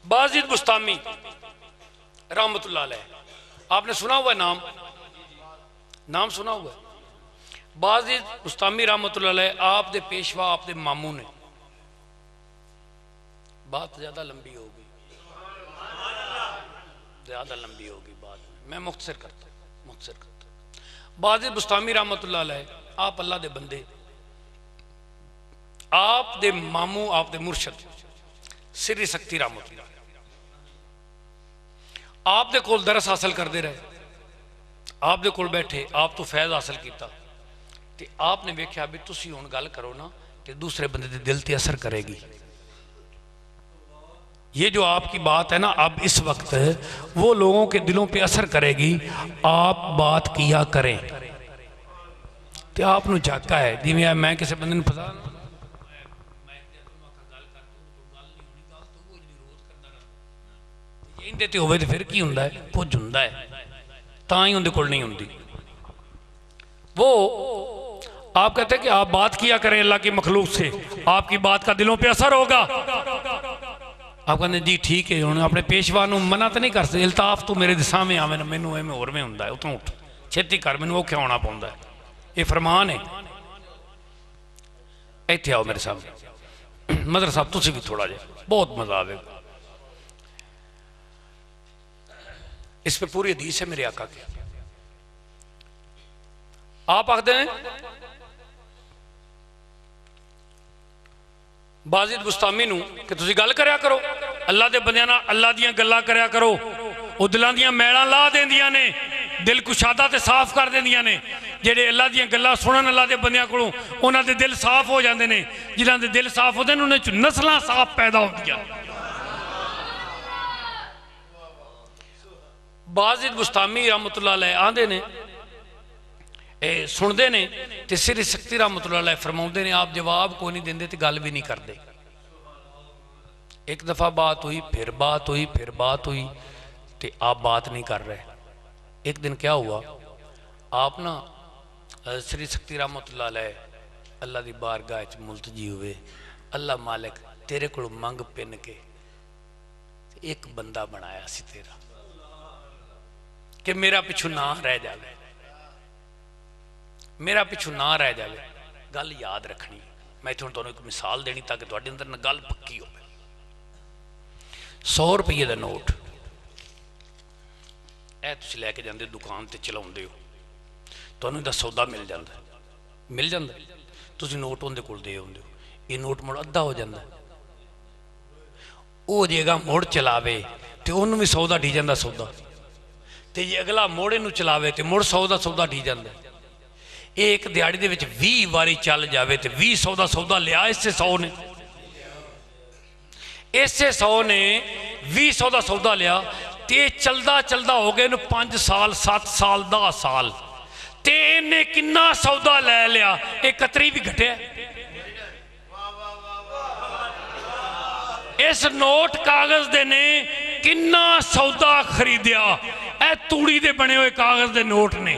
बाजिद बुस्तामी रहमतुल्लाह अलैह, आपने सुना हुआ है नाम सुना हुआ है? बाजिद बुस्तामी रहमतुल्लाह अलैह आप दे पेशवा, आप दे मामू ने। बात ज़्यादा लंबी होगी, ज़्यादा लंबी होगी बात, मैं मुख्तसर करता। बाजिद बुस्तामी रहमतुल्लाह अलैह आप अल्लाह दे बंदे, आप दे मामू, आप दे मुर्शद सिरी सख्ती रहमतुल्लाह आप दे कोल दरस हासिल करते रहे, आप दे कोल बैठे, आप तो फैज़ हासिल किया, तो आपने वेख्या भी तुसी हुण गल करो ना तो दूसरे बंदे दे दिल ते असर करेगी। ये जो आपकी बात है ना अब इस वक्त वो लोगों के दिलों पे असर करेगी। आप बात किया करें तो आपनू झाका है जिवें मैं किसी बंदे नूं फसा इंदे ते होवे ते फिर की हुंदा है, कुछ हुंदा है तां ही उनके कोल नहीं हुंदी। वो आप कहते हैं कि आप बात किया करें अल्लाह की मखलूक से, आपकी बात का दिलों पे असर होगा। आप कहते जी ठीक है, उन्होंने अपने पेशवा नूं मना तो नहीं कर सकते, इल्ताफ तू मेरे सामने आवे ना, मैनू एवें होर में हुंदा है, उतों उठ छेती कर, मैनू औखे आउणा पौंदा है, ये फरमान है। इत्थे आओ मेरे सामने मदर साहब, तुसीं भी थोड़ा जिहा, बहुत मजा आवेगा। इस पे पूरी हदीस है मेरे आका की। आप आखते हैं बाजिद बुस्तामी नूं कि तुसीं गल करया करो अल्लाह दे बंदियां नाल, अल्लाह दियां गल्लां करया करो, वो दिलां दियां मैलां ला देंदियां ने, दिल कुशादा ते साफ कर देंदियां ने। जेड़े अल्लाह दियां गल्लां सुनन अल्लाह दे बंदियां कोलों, उन्हां दे दिल साफ हो जांदे ने, जिन्हां दे दिल साफ होंदे ने उन्हां च नस्लां साफ पैदा होंदियां। बाजिद बुस्तामी रहमतुल्लाह अलैह आंदे ने, सुनते ने तो सिरी सख्ती रहमतुल्लाह अलैह फरमाउंदे ने, आप जवाब को नहीं देंदे तो गल भी नहीं करते। एक दफ़ा बात हुई, फिर बात हुई, फिर बात हुई, तो आप बात नहीं कर रहे। एक दिन क्या हुआ, आप ना सिरी सख्ती रहमतुल्लाह अलैह अल्लाह की बारगाह च मुल्तजी हुए, अल्लाह मालिक तेरे को मंग पिन के एक बंदा बनाया सी तेरा कि मेरा पिछू ना रह जाए, मेरा पिछू ना रह जाए। गल याद रखनी, मैं इत्थे तुहानूं एक मिसाल देनी ताकि तुहाडे अंदर ना गल पक्की हो। 100 रुपये का नोट ए तुसीं लैके जांदे दुकान ते चलाउंदे हो, तुहानूं इहदा सौदा मिल जांदा, तुसीं नोट उहदे कोल दे आउंदे हो, ये नोट मुड़ अद्धा हो जांदा, वो जेगा मुड़ चलावे तो उहनूं भी 100 दा ढी जांदा सौदा, तो जे अगला मोड़े नूं चलावे तो मुड़ 100 दा सौदा ढी जांदा। एक दिहाड़ी दे विच 20 वारी चल जाए तो 20 दा सौदा लिया इसे 100 ने, इसे 100 ने 20 दा सौदा लिया, तो चलदा चलदा हो गए 5 साल 7 साल 10 साल, तो इन्हें किन्ना सौदा लै लिया, एक कतरी भी घटिया। इस नोट कागज दे ने किन्ना सौदा खरीदिया, ए तूड़ी दे बने हुए कागज दे नोट ने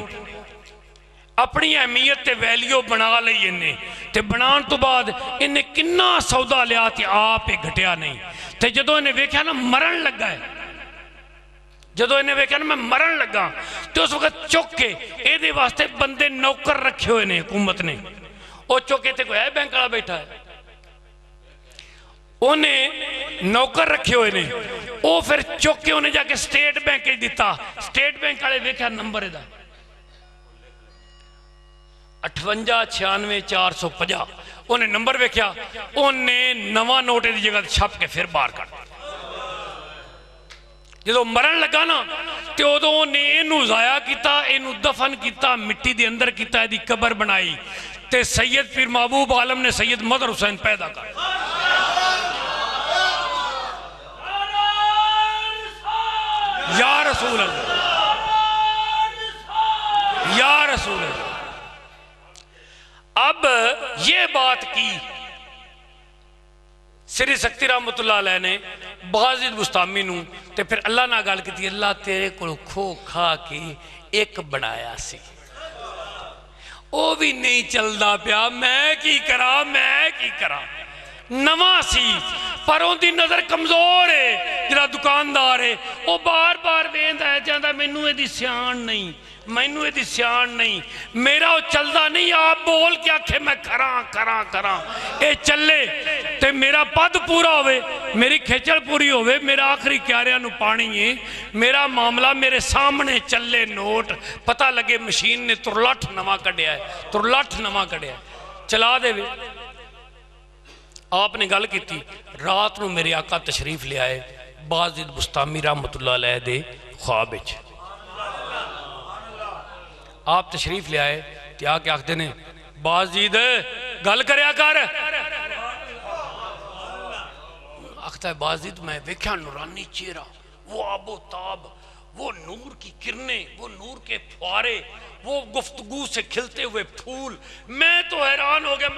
अपनी अहमियत ते वैल्यू बना ली इन्हें, ते बनाने तो बाद इन्हें किन्ना सौदा लिया ते आप ये घटिया नहीं। तो जदों इन्हें वेख्या ना मरण लगा है, जदों इन्हें वेख्या ना मैं मरण लगा, तो उस वक्त चुक के ये वास्ते बंदे नौकर रखे हुए ने हुकूमत ने, वो चुक के कोई है बैंक वाला बैठा है, उन्हें नौकर रखे हुए ने, वो फिर चुक के उन्हें जाके स्टेट बैंक दिता। स्टेट बैंक वाले वेख्या नंबर इहदा 58 96 450, उन्हें नंबर वेख्या, उन्हें नवा नोट की जगह छप के फिर बाहर कर। जो मरण लगा ना तो उदों उन्हें इनू जाया किया, इनू दफन किया, मिट्टी के अंदर किया, इसकी कबर बनाई, तो सैयद पीर महबूब आलम ने सैयद मदर हुसैन पैदा कर। या रसूल अल्लाह, या रसूल अल्लाह। अब ये बात की सिरी सख्ती रहमतुल्लाह अलैह ने बाजिद बुस्तामी नूं, ते फिर अल्लाह नाल गल की, अल्लाह तेरे को खो खा के एक बनाया सी, वो भी नहीं चलता पिया, मैं की करा, मैं की करा। नवा सी पर उनकी नजर कमजोर है, जिहड़ा दुकानदार है वो बार बार वेंदा है चाहता मैनू इहदी सियाण नहीं, मैनू इहदी सियाण नहीं, मेरा वो चलदा नहीं, आप बोल के आखे मैं करा करा करा ये चले ते मेरा पद पूरा होवे, मेरी खेचल पूरी होवे, मेरा आखिरी क्यारियां नू पानी है, मेरा मामला मेरे सामने चले नोट, पता लगे मशीन ने तुरलठ नवा कढ़िया है, तुरलठ नवा कढ़िया चला देवे। आपने गल की रात को मेरे आका तशरीफ ले आए बाजिद बुस्तामी रहमतुल्लाह अलैह दे ख्वाब विच। आप तशरीफ ले आए तो आके आखते ने बाजिद गल करया कर। आखता है बाजिद मैं वेख्या नूरानी चेहरा, वो आबो ताब, वो नूर की किरणें, वो नूर के फुआरे, वो गुफ्तगू से खिलते हुए फूल, मैं तो हैरान हो गया।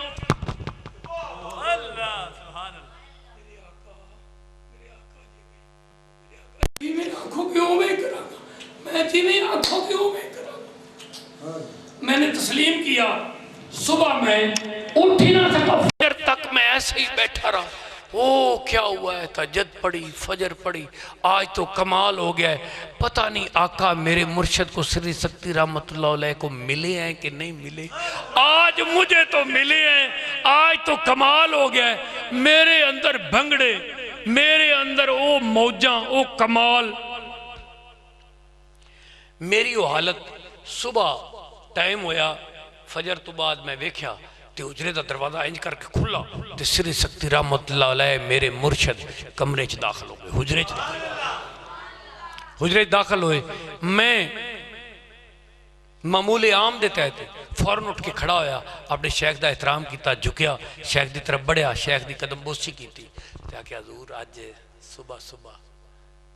मैंने तस्लीम किया, सुबह मैं उठ ही ना सका, फजर तक मैं ऐसे ही बैठा रहा। ओ क्या हुआ है, तहज्जुद पढ़ी, फजर पढ़ी, आज तो कमाल हो गया है, पता नहीं आका मेरे मुर्शद को श्री शक्ति रहमतुल्लाह अलैह को मिले हैं कि नहीं मिले, आज मुझे तो मिले हैं, आज तो कमाल हो गया है। मेरे अंदर भंगड़े, मेरे अंदर ओ मौजा, ओ कमाल, मेरी वो हालत। सुबह टाइम होया, फजर तो बाद मैं वेख्या तो हुजरे का दरवाजा इंज करके खुला तो श्री शक्ति रहमतुल्लाह अलैह मेरे मुर्शद कमरे च दाखिल हो गए, हुजरे च दाखिल हुए। मैं मामूले आम दे तहत फौरन उठ के खड़ा होया, अपने शेख का एहतराम किया, झुकया, शेख की तरफ बढ़िया, शेख की कदमबोशी की, क्या हजूर अज सुबह सुबह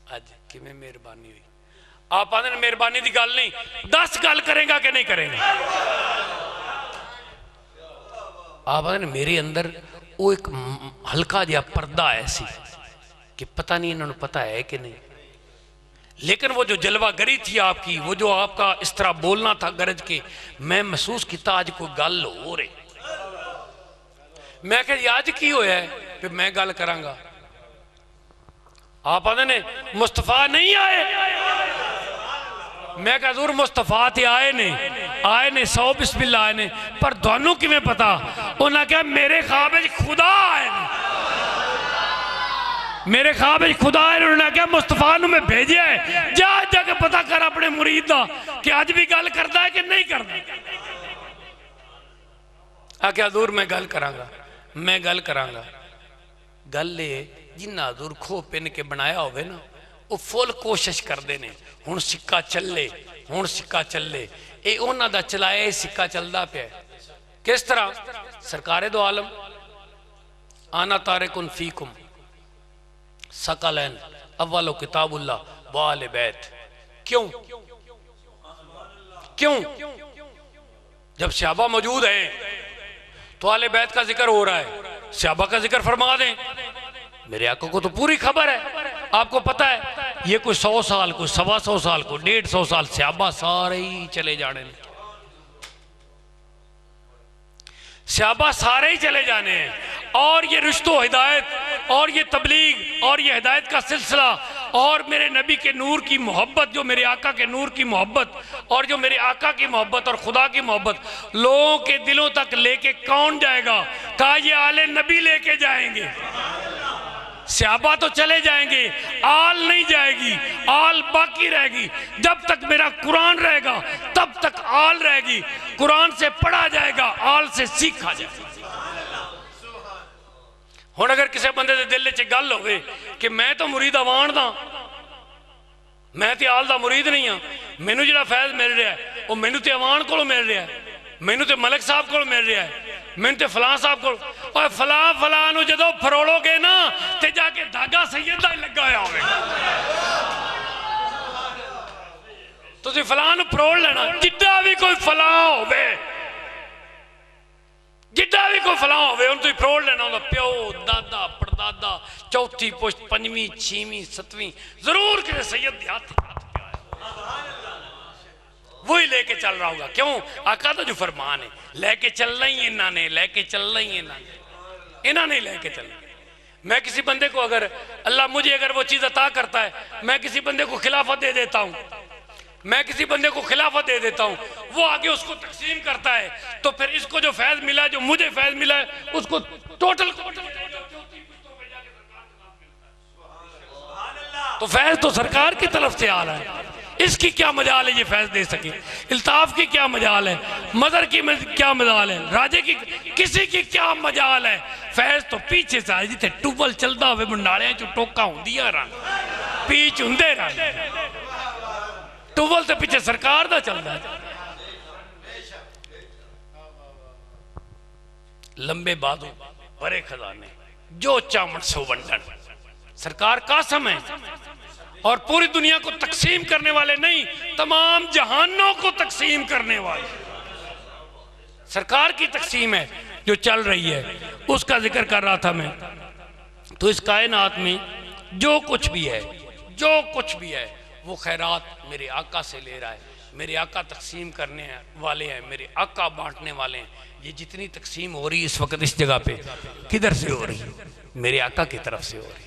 अज किवें मेहरबानी हुई। आप आते हैं मेहरबानी की गल नहीं, 10 गल करेगा कि नहीं करेगा। आप आते मेरे अंदर वो एक हल्का जिहा पर्दा है सी कि पता नहीं इन्होंने पता है कि नहीं, लेकिन वो जो जलवागरी थी आपकी, वो जो आपका इस तरह बोलना था गरज के, मैं महसूस किया आज कोई गल हो रही। मैं कहा आज की होया है कि मैं गल करांगा। आप आते ने मुस्तफा नहीं आए, मैं कहा हजूर मुस्तफा ते आए ने 100 बिस्मिल्लाह आए ने, पर दोनों किवें पता? उन्हें कहा मेरे ख्वाब में खुदा आए ने, मेरे ख्वाब में खुदा आए। उन्होंने कहा मुस्तफा नूं मैं भेजा है, जा जाके पता कर अपने मुरीद दा कि अज भी गल करता है कि नहीं करता। आख्या हजूर मैं गल करांगा, मैं गल करांगा। गल जिन्ना हजूर खो पिन के बनाया होवे ना, वो फुल कोशिश करते हैं हुण सिक्का चले, हुण सिक्का चले, ये उन्हां दा चलाया सिक्का चलता पे। किस तरह? सरकारे दो आलम आना तारिकुन फीकुम सकलैन अव्वलो किताबुल्लाह व आले बैत। क्यों क्यों? जब सहाबा मौजूद है तो आले बैत का जिक्र हो रहा है, सहाबा का जिक्र फरमा दें। मेरे आका को तो पूरी खबर है, आपको पता है ये कोई 100 साल, कोई 125 साल, कोई 150 साल, सहाबा सारे ही चले जाने, सहाबा सारे ही चले जाने हैं। और ये रिश्तो हिदायत और ये तबलीग और ये हिदायत का सिलसिला और मेरे नबी के नूर की मोहब्बत, जो मेरे आका के नूर की मोहब्बत और जो मेरे आका की मोहब्बत और खुदा की मोहब्बत लोगों के दिलों तक लेके कौन जाएगा? कहा ये आले नबी लेके जाएंगे। सहाबा तो चले जाएंगे, आल नहीं जाएगी, आल बाकी रहेगी। जब तक मेरा कुरान रहेगा तब तक आल रहेगी। कुरान से पढ़ा जाएगा, आल से सीखा जाएगा। हुण अगर किसी बंदे के दिल च गल होवे कि मैं तो मुरीद अवान दा, मैं तो आल दा मुरीद नहीं हाँ, मैनू जिहड़ा फैज़ मिल रहा है वो मैनू तो अवान को मिल रहा है, मैनू तो मलिक साहब को मिल रहा है, मैंने तो फलां साहब को, और फलां जो फरोलोगे ना तो जाके धागा सैयद का ही लगा होया होगा, तुसीं फलां फरोल लेना। जिद्दा भी कोई फलां होवे, जिद्दा भी कोई फलां होवे उन्हें तुसीं फरोल लेना। उनका प्यो दादा परदादा चौथी पुश्त पंजवीं छीवीं सतवीं जरूर किसी सैयद के हाथ वही लेके चल रहा होगा। क्यों? आका तो जो फरमान है लेके चलना ही इन्होंने, लेके चलना ही इन्होंने लेके चलना। मैं किसी बंदे को अगर अल्लाह मुझे अगर वो चीज़ अता करता है, मैं किसी बंदे को खिलाफत दे देता हूँ, मैं किसी बंदे को खिलाफत दे देता हूँ, वो आगे उसको तकसीम करता है, तो फिर इसको जो फैज़ मिला है, जो मुझे फैज़ मिला है, उसको टोटल तो फैज़ तो सरकार की तरफ से आ रहा है। इसकी क्या मजाल है ये फैज़ दे सके? इल्ताफ की क्या मजाल है? मदर की क्या मजाल है? राजे की किसी की क्या मजाल है? फैज़ तो पीछे से आए जिथे ट्यूबल चलता हुए बंडालियां चो टोका होंदियां रन पीच हुंदे रन, ट्यूबल से पीछे सरकार दा चलता है। लंबे बाजू बड़े खजाने जो चामड़ सो वंडन, सरकार कासम है और पूरी दुनिया को तकसीम करने वाले नहीं, तमाम जहानों को तकसीम करने वाले सरकार की तकसीम है जो चल रही है, उसका जिक्र कर रहा था मैं। तो इस कायनात में जो कुछ भी है, जो कुछ भी है, वो खैरात मेरे आका से ले रहा है। मेरे आका तकसीम करने वाले हैं, मेरे आका बांटने वाले हैं। ये जितनी तकसीम हो रही है इस वक्त इस जगह पे, किधर से हो रही है? मेरे आका की तरफ से हो रही है।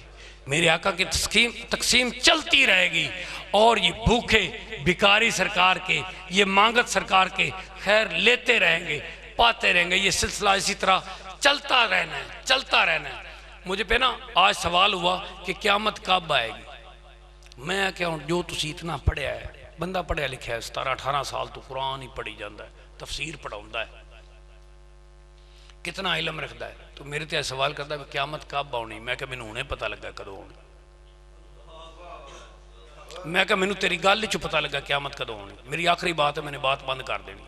मेरे आका की तकसीम चलती रहेगी और ये भूखे भिखारी सरकार के, ये मांगत सरकार के खैर लेते रहेंगे, पाते रहेंगे। ये सिलसिला इसी तरह चलता रहना है, चलता रहना है। मुझे पे ना आज सवाल हुआ कि क़यामत कब आएगी। मैं क्या जो तुसी इतना पढ़िया है, बंदा पढ़िया लिखा है 17-18 साल तो कुरान ही पढ़ी जाता है, तफसीर पढ़ाता है, कितना इलम रखता है, तो मेरे ते सवाल करता है क़यामत कब आनी। मैं क्या मैनू हुणे पता लगा कदों आनी। मैं क्या मैनू तेरी गल च पता लगा क़यामत कदों आनी। मेरी आखिरी बात है, मैंने बात बंद कर देनी।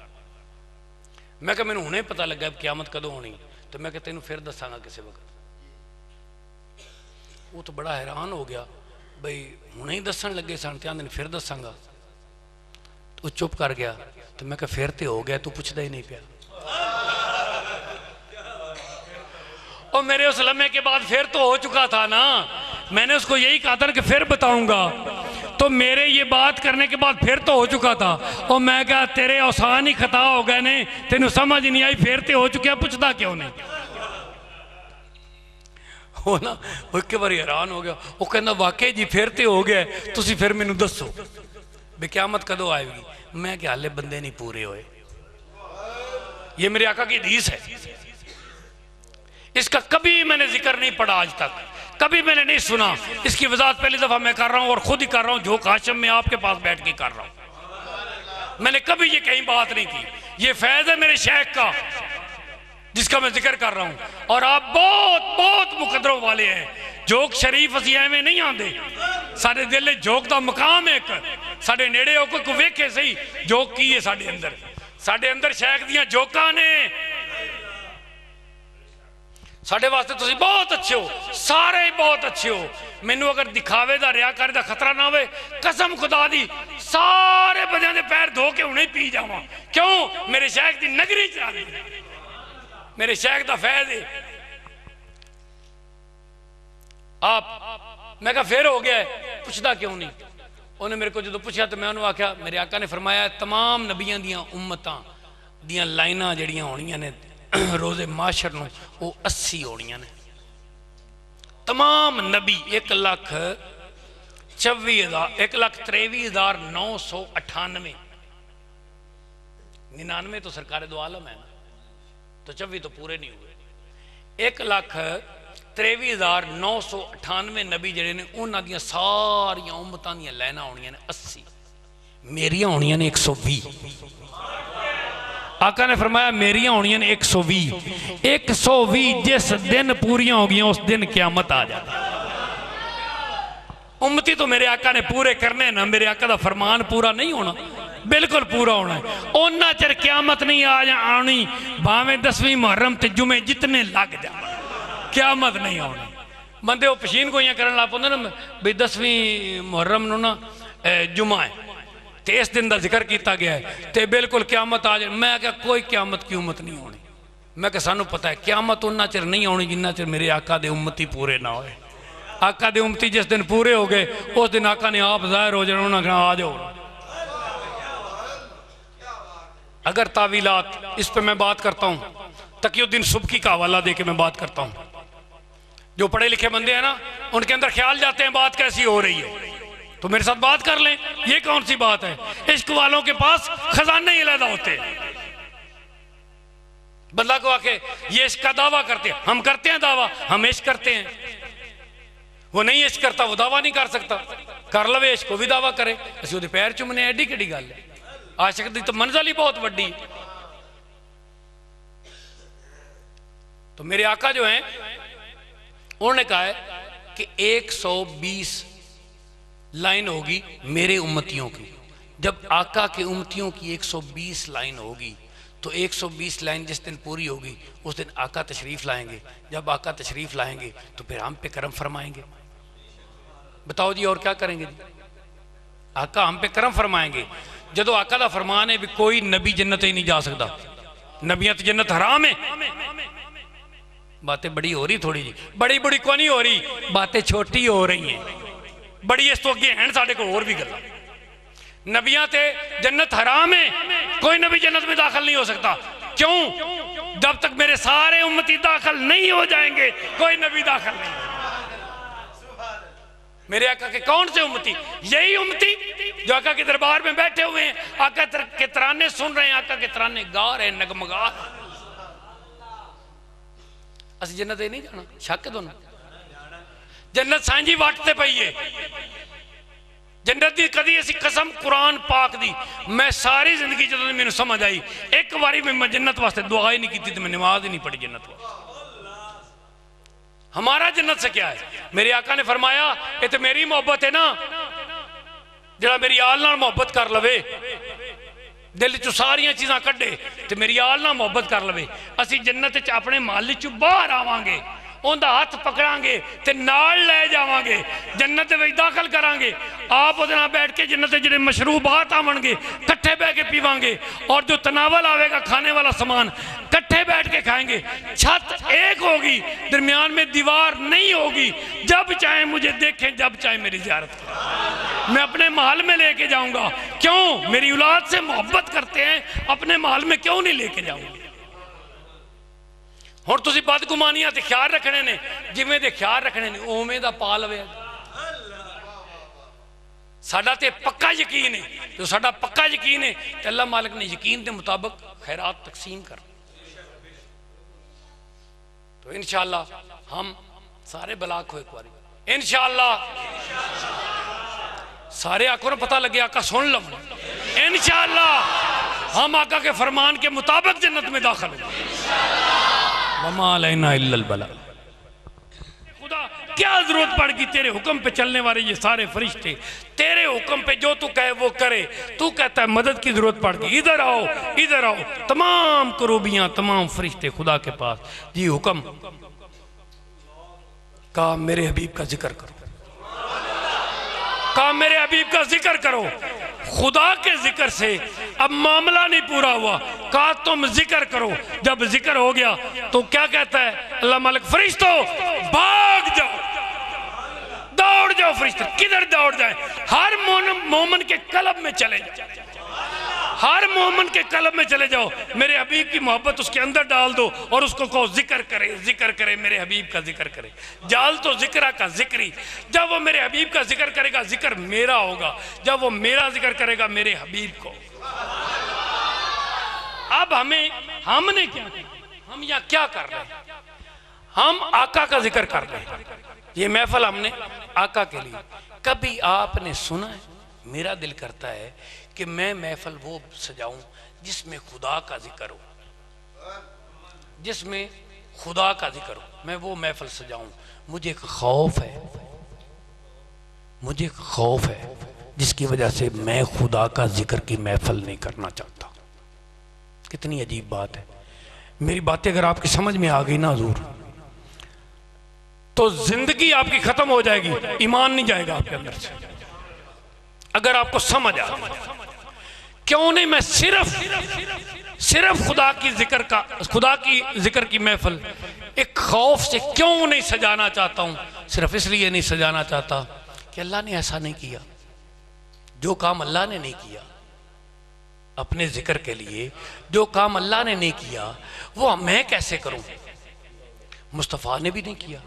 मैं क्या मैनू हुणे पता लगा क़यामत कदों आनी, तो मैं क्या तेनू फिर दसांगा किसी वक्त। वो तो बड़ा हैरान हो गया, बई हुणे ही दसन लगे सन ते आंदे फिर दसांगा। तो चुप कर गया। तो मैं क्या फिर तो हो गया, तू पुछदा ही नहीं पिया। और मेरे उस लम्हे के बाद फिर तो हो चुका था ना, मैंने उसको यही कहा था कि फिर बताऊंगा, तो मेरे ये बात करने के बाद फिर तो हो चुका था। और मैं क्या तेरे औसान ही खता हो गए ने, तेन समझ नहीं आई, फिर तो हो चुका, पुछदा क्यों नहीं? हो ना, वो एक बार हैरान हो गया। वो कहना वाकई जी फिर तो हो गया, तुसी फिर मैनू दसो भी क़यामत कदों आएगी। मैं क्या हाले बंदे नहीं पूरे होए। ये मेरे आका की हदीस है, इसका कभी मैंने जिक्र नहीं पढ़ा आज तक, कभी मैंने नहीं सुना। इसकी वजाहत पहली दफा मैं कर रहा हूं और खुद ही कर रहा हूं, जो काशम में आपके पास बैठ के कर रहा हूं। मैंने कभी ये कहीं बात नहीं की। ये फैज है मेरे शेख का जिसका मैं जिक्र कर रहा हूं। और आप बहुत बहुत मुकदरों वाले हैं। जोक शरीफ असी एवं नहीं आते, साडे दिल जोक का मकाम है एक, साडे नेड़े हो कोई वेखे सही जोक की है साडे अंदर शेख दियां जोकां ने। साढ़े वास्ते तुसी बहुत अच्छे हो, सारे ही बहुत अच्छे हो। मैनू अगर दिखावे दा रियाकारी दा खतरा ना हो, कसम खुदा दी सारे बंदे दे पैर धो के हुणे पी जावा। क्यों? मेरे शेख दी नगरी च आ गई, मेरे शेख दा फैज है। आप मैं कहा फिर हो गया, पुछदा क्यों नहीं? उन्हें मेरे को जो पूछा तो मैं उन्होंने आख्या मेरे आका ने फरमाया तमाम नबियां दियां उम्मतां दियां लाइनां जड़ियां होनियां ने रोज़े माशर नूं वो 80 होनियां ने। तमाम नबी 1,23,998 99 तो सरकार दो आलम है ना, तो 24 तो पूरे नहीं हुए। 1,23,998 नबी जड़े ने उन्हां दियां सारियां उम्मतां दियां लाइनां होनियां ने 80, मेरियां होनियां ने 120। आका ने फरमाया मेरियां होनियां ने 120। 120 जिस दिन पूरियां हो गई उस दिन क़यामत आ जाती। उम्मती तो मेरे आका ने पूरे करने ना, मेरे आका का फरमान पूरा नहीं होना, बिल्कुल पूरा होना है। उन्ना चिर क़यामत नहीं आनी, भावें 10वीं मुहर्रम ते जुमे जितने लग जा, क़यामत नहीं आनी। बंदे वो पशीन गोइयां करन लग पौंदे ना भी 10वीं मुहर्रम नूं ना जुमा है तो इस दिन का जिक्र किया गया है तो बिल्कुल क़यामत आ जाए। मैं क्या कोई क़यामत की उम्मत नहीं होनी। मैं क्या सानू पता है क़यामत उन्ना चिर नहीं आनी जिन्ना चिर मेरे आका दे उम्मती पूरे ना होए। आका दे उम्मती जिस दिन पूरे हो गए उस दिन आका ने आप जाहिर हो जाना, उन्होंने कहा आ जाओ। अगर तावीलात इस पर मैं बात करता हूँ, तकीउद्दीन सुबकी का हवाला दे के मैं बात करता हूँ। जो पढ़े लिखे बंदे हैं ना, उनके अंदर ख्याल जाते हैं बात कैसी हो रही है, तो मेरे साथ बात कर लें। ये कौन सी बात है? इश्क वालों के पास खजाने ही अलग होते हैं। बंदा को आके ये इश्क का दावा करते हैं, हम करते हैं दावा, हम इश्क करते हैं। वो नहीं इश्क करता, वो दावा नहीं कर सकता। कर लवे इश्क, वो भी दावा करे। असं वो पैर चुमने एडी केड़ी गल है? आशिक दी तो मंजिल ही बहुत वड्डी। तो मेरे आका जो हैं, उन्होंने कहा है कि 120 लाइन होगी मेरे उम्मतियों की। जब आका के उम्मतियों की 120 लाइन होगी तो 120 लाइन जिस दिन पूरी होगी उस दिन आका तशरीफ लाएंगे। जब आका तशरीफ लाएंगे तो फिर हम पे करम फरमाएंगे। बताओ जी और क्या करेंगे जी? आका हम पे करम फरमाएंगे। जदों आका दा फरमान है भी कोई नबी जन्नत ही नहीं जा सकता, नबियां तो जन्नत हराम है। बातें बड़ी हो रही थोड़ी जी, बड़ी बड़ी को नहीं हो रही, बातें छोटी हो रही हैं। बड़ी इस तो अगे हैं साढ़े को और भी गल्लां। नबियां ते जन्नत हराम है, कोई नबी जन्नत में दाखिल नहीं हो सकता। क्यों? जब तक मेरे सारे उम्मती दाखिल नहीं हो जाएंगे कोई नबी दाखिल नहीं। मेरे आका के कौन से उम्मती? यही उम्मती जो आका के दरबार में बैठे हुए हैं, आका के तराने सुन रहे हैं, आका के तराने गा रहे हैं, नगमगा। असं जन्नत नहीं जाना, शक है दोनों। जन्नत सांझी वटते पई है। जन्नत की कदी असी कसम कुरान पाक दी मैं सारी जिंदगी जो मैंने समझ आई, एक बारी मैं जन्नत वास्ते दुआ ही नहीं की, तो मैं नमाज ही नहीं पढ़ी जन्नत वास्ते। हमारा जन्नत से क्या है? मेरे आका ने फरमाया ये तो मेरी मोहब्बत है ना, जरा मेरी आल नाल मोहब्बत कर लवे, दिल चो सारिया चीज़ां कड्डे तो मेरी आल नाल मोहब्बत कर लवे, असी जन्नत च अपने महल चो बाहर आवांगे, उनका हाथ पकड़ांगे ते नाल ले जावांगे, जन्नत विच दाखिल करांगे। आप उहदे नाल बैठ के जन्नत जिहड़े मशरूबात आवणगे कट्ठे बैठ के पीवांगे, और जो तनावल आवेगा खाने वाला सामान कट्ठे बैठ के खाएंगे। छत एक होगी, दरमियान में दीवार नहीं होगी। जब चाहे मुझे देखें, जब चाहे मेरी ज़ियारत करें, मैं अपने महल में लेके जाऊंगा। क्यों? मेरी औलाद से मोहब्बत करते हैं, अपने महल में क्यों नहीं लेके जाऊंगे? हुण तुसीं बदगुमानियां ते ख्याल रखने ने, जिवें दे ख्याल रखने ने उवें दा पा लवे। साडा ते पक्का यकीन है, जो साडा पक्का यकीन है ते अल्लाह मालिक ने यकीन के मुताबिक खैरात तकसीम कर। तो इंशाअल्लाह हम सारे बलाक हो एक बार, इंशाअल्लाह सारे आको ना पता लगे, आका सुन लो, इंशाअल्लाह हम आका के फरमान के मुताबिक जन्नत में दाखिल होंगे। वमा अलैना इल्लल बला। खुदा क्या जरूरत पड़ गई तेरे हुक्म पे चलने वाले ये सारे फरिश्ते, तेरे हुक्म पे जो तू कहे वो करे। तू कहता है मदद की जरूरत पड़ गई, इधर आओ इधर आओ। तमाम करूबियां, तमाम फरिश्ते खुदा के पास, जी हुक्म कहा मेरे हबीब का जिक्र करो, कहा मेरे हबीब का जिक्र करो। खुदा के जिक्र से अब मामला नहीं पूरा हुआ, कहा तुम जिक्र करो। जब जिक्र हो गया तो क्या कहता है अल्लाह मालिक? फरिश्तों भाग जाओ, दौड़ जाओ। फरिश्ते किधर दौड़ जाए? हर मोमन के कलब में चले जाओ, हर मोमन के कलब में चले जाओ। मेरे हबीब की मोहब्बत उसके अंदर डाल दो और उसको कहो जिक्र करे, जिक्र करे, मेरे हबीब का जिक्र करे। जाल तो जिक्र का जिक्री, जब वो मेरे हबीब का जिक्र करेगा जिक्र मेरा होगा, जब वो मेरा जिक्र करेगा मेरे हबीब को। अब हमने क्या, हम यहाँ क्या कर रहे हैं? हम आका का जिक्र कर रहे हैं। ये महफिल हमने आका के लिए। कभी आपने सुना है? मेरा दिल करता है कि मैं महफिल वो सजाऊं जिसमें खुदा का जिक्र हो, जिसमें खुदा का जिक्र हो, मैं वो महफिल सजाऊं। मुझे एक खौफ है, मुझे एक खौफ है जिसकी वजह से मैं खुदा का जिक्र की महफिल नहीं करना चाहता। कितनी अजीब बात है। मेरी बातें अगर आपकी समझ में आ गई ना हुजूर, तो जिंदगी आपकी खत्म हो जाएगी, ईमान नहीं जाएगा आपके अंदर से। अगर आपको समझ आ, क्यों नहीं मैं सिर्फ खुदा की जिक्र का, खुदा की जिक्र की महफिल एक खौफ से क्यों नहीं सजाना चाहता हूं? सिर्फ इसलिए नहीं सजाना चाहता कि अल्लाह ने ऐसा नहीं किया। जो काम अल्लाह ने नहीं किया अपने जिक्र के लिए, जो काम अल्लाह ने नहीं किया वो मैं कैसे करूं? मुस्तफ़ा ने भी नहीं किया,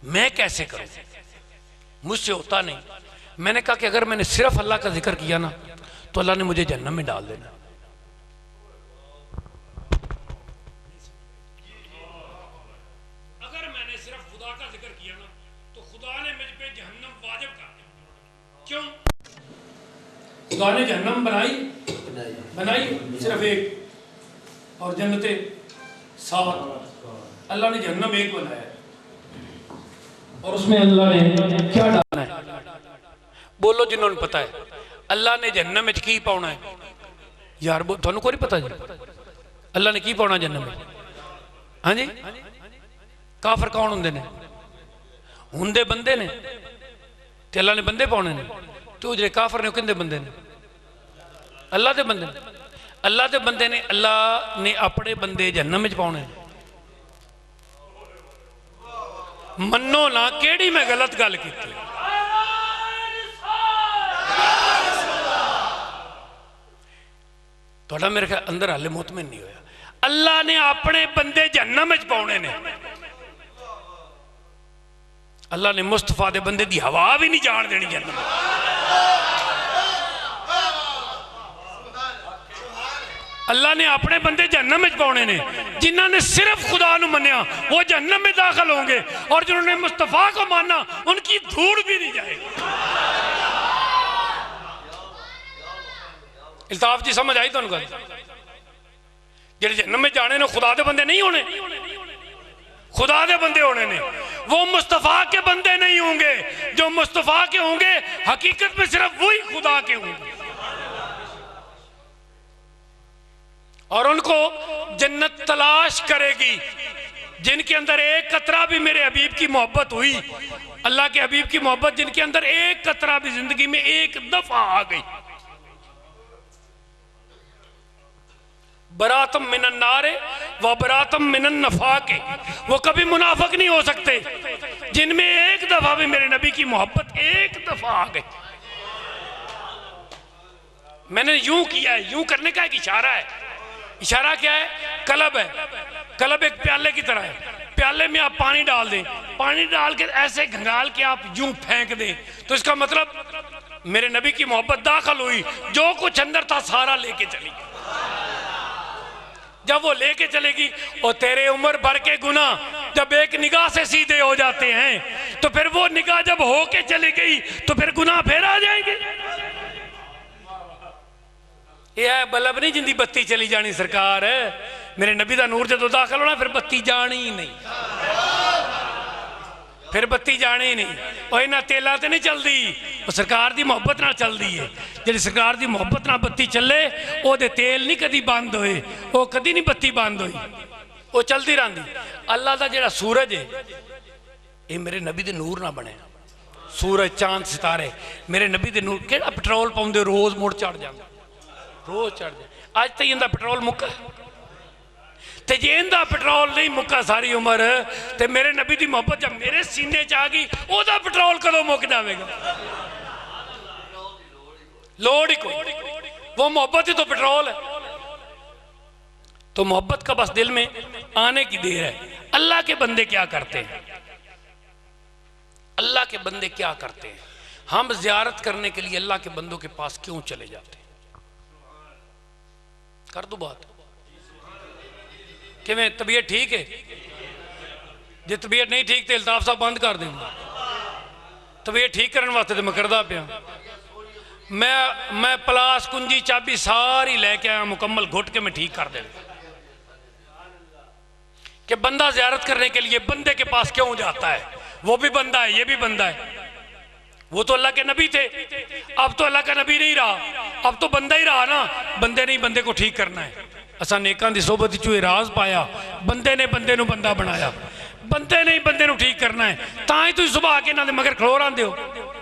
मैं कैसे करूं, मुझसे होता नहीं। मैंने कहा कि अगर मैंने सिर्फ अल्लाह का जिक्र किया ना तो अल्लाह ने मुझे जन्नत में डाल देना। अगर मैंने सिर्फ खुदा का जिक्र किया ना तो खुदा ने मुझ पे जहन्नम वाजिब कर दी। क्यों? खुदा ने जहन्नम बनाई सिर्फ एक, और जन्नतें 7। अल्लाह ने जहन्नम एक बनाया, और उसमें अल्लाह ने क्या डालना है? बोलो जिन्होंने पता है। अल्लाह ने जहन्नम में की पाउना है यार, थानू कोई पता जी अल्लाह ने की पाउना जहन्नम में? हाँ जी, काफर कौन होंदे ने? हुंदे बंदे ने, ते अल्लाह ने बंदे पाने ने। तो जो काफर ने किंदे बंदे ने? अल्लाह के बंदे ने। अल्लाह के बंदे ने, अल्लाह ने अपने बंदे जहन्नम में पाने। मनो ना केड़ी मैं गलत गल की? थोड़ा मेरे ख्याल अंदर हाले मुतमिन नहीं होया। अल्लाह ने अपने बंदे जहन्नम में पाने ने। अल्लाह ने मुस्तफा दे बंदे दी हवा भी नहीं जान देनी जहन्नम में। अल्लाह ने अपने बंदे जहन्नम में पाने ने। जिन्हों ने सिर्फ खुदा नू मन्या वो जहन्नम में दाखिल होंगे, और जिन्होंने मुस्तफा को माना उनकी धूड़ भी नहीं जाएगी। इल्ताफ जी समझ आई तुहानू गल? जेड़े जहन्नम में जाने ने खुदा दे बंदे नहीं होने, खुदा दे बंदे होने ने। वो मुस्तफा के बंदे नहीं होंगे। जो मुस्तफा के होंगे हकीकत में सिर्फ वही खुदा के होंगे, और उनको जन्नत तलाश करेगी जिनके अंदर एक कतरा भी मेरे हबीब की मोहब्बत हुई। अल्लाह के हबीब की मोहब्बत जिनके अंदर एक कतरा भी जिंदगी में एक दफा आ गई। बरातम मिनन नारे व बरातम मिनन नफाके, वो कभी मुनाफिक नहीं हो सकते जिनमें एक दफा भी मेरे नबी की मोहब्बत एक दफा आ गई। मैंने यूं किया है, यूं करने का एक इशारा है। इशारा क्या है? कलब है। कलब एक प्याले की तरह है। प्याले में आप पानी डाल दें, पानी डाल के ऐसे घंगाल के आप यूं फेंक दें, तो इसका मतलब मेरे नबी की मोहब्बत दाखिल हुई, जो कुछ अंदर था सारा लेके चली। जब वो लेके चलेगी, और तेरे उम्र भर के गुना जब एक निगाह से सीधे हो जाते हैं, तो फिर वो निगाह जब होके चली गई तो फिर गुनाह फिर आ जाएंगे। यह बल्ब नहीं जिंदी बत्ती चली जानी सरकार है। मेरे नबी का नूर जो दाखिल होना फिर बत्ती जानी ही नहीं, फिर बत्ती जानी ही नहीं। और इन्होंने तेलों से नहीं चलती, वो सरकार की मुहब्बत नाल चलती है। जी सरकार की मुहब्बत नाल बत्ती चले, वो तेल नहीं कभी बंद होए, वो कभी नहीं बत्ती बंद हुई, वो चलती रही। अल्लाह का जो सूरज है ये मेरे नबी के नूर ना बने। सूरज चांद सितारे मेरे नबी के नूर। कि पेट्रोल पाउंदे रोज़ मुड़ चढ़ जाता, रोज चढ़ जाए। अज तो इनका पेट्रोल मुक्का, तो जे इनका पेट्रोल नहीं मुक्का सारी उम्र, तो मेरे नबी की मोहब्बत जब मेरे सीने च आ गई, ओदा पेट्रोल कदों मुक जाएगा? लोड़ ही कोई, वो मोहब्बत ही तो पेट्रोल है। तो मोहब्बत का बस दिल में आने की देर है। अल्लाह के बंदे क्या करते हैं? अल्लाह के बंदे क्या करते हैं? हम जियारत करने के लिए अल्लाह के बंदों के पास क्यों चले जाते हैं? कर दो बात कि तबीयत ठीक है? जो तबीयत नहीं ठीक तो इल्ताफ साहब बंद कर देंगे। तबीयत ठीक करने वास्ते तो मैं करदा पिया। मैं पलास कुंजी चाबी सारी लेके आया, मुकम्मल घुट के मैं ठीक कर देना। कि बंदा ज़ियारत करने के लिए बंदे के पास क्यों जाता है? वो भी बंदा है, ये भी बंदा है। वो तो अल्लाह के नबी थे, अब तो अल्लाह का नबी नहीं रहा, अब तो बंदा ही रहा ना। बंदे नहीं बंदे को ठीक करना है। असा नेकां दी सोबत चो राज पाया, बंदे ने बंदे नू बंदा बनाया। बंदे ने बंदे नू ठीक करना है। तां ही तुसीं सुबह आके इन्हां दे मगर खलो रहिंदे हो।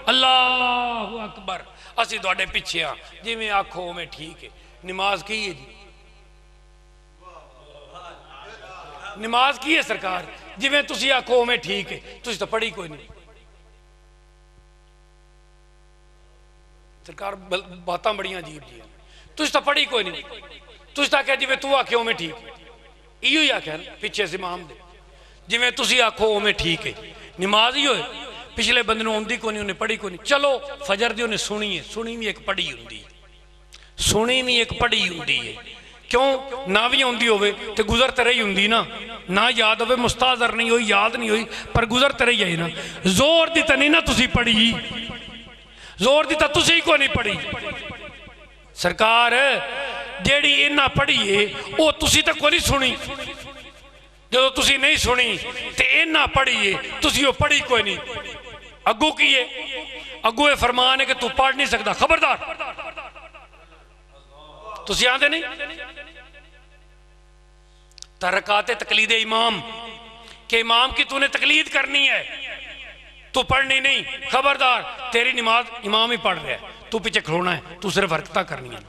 अल्लाहु अकबर, असीं तुहाडे पिछे आ, जिवें आखो उवें ठीक है। नमाज की है जी? नमाज की है सरकार? जिवें तुसीं आखो उवें ठीक है। तुसीं तो पढ़ी कोई नहीं सरकार, बातां बड़ियां अजीब जी। तुसीं तो पढ़ी कोई नहीं, तुसीं तो आख्या जिवें तू आखे उवें ठीक है। इहो ही आख्या पिछे इमाम दे, जिवें तुसीं आखो उवें ठीक है। नमाज ही होए पिछले बंदे नूं आउंदी कोई नहीं, उन्हें पढ़ी कोई नहीं। चलो फजर दी उन्हें सुनी है, सुनी भी एक पढ़ी हुंदी, सुनी भी एक पढ़ी हुंदी है। क्यों ना भी आउंदी होवे ते गुजर ते रही हुंदी ना याद होवे, मुस्ताज़र नहीं हुई, याद नहीं हुई, पर गुजर ते रही है ना। जोर दी तो नहीं ना तुसी पढ़ी, जोर दी तो तुसी को नहीं पढ़ी। सरकार जेड़ी इन्ना पढ़ी है वो तुसी तो कोई नहीं सुनी, जो तुसी नहीं सुनी ते इन्ना पढ़ी है तुसी वो पढ़ी कोई नहीं। अगू की है, अगू ये फरमान है कि तू पढ़ नहीं सकता, खबरदार। तुसी आते नहीं तरकाते तकलीद इमाम के इमाम की तूने तकलीद करनी है, तू पढ़नी नहीं, खबरदार। तेरी नमाज इमाम ही पढ़ रहा है, तू पीछे खलोना है, तू सिर्फ हरकत करनी है,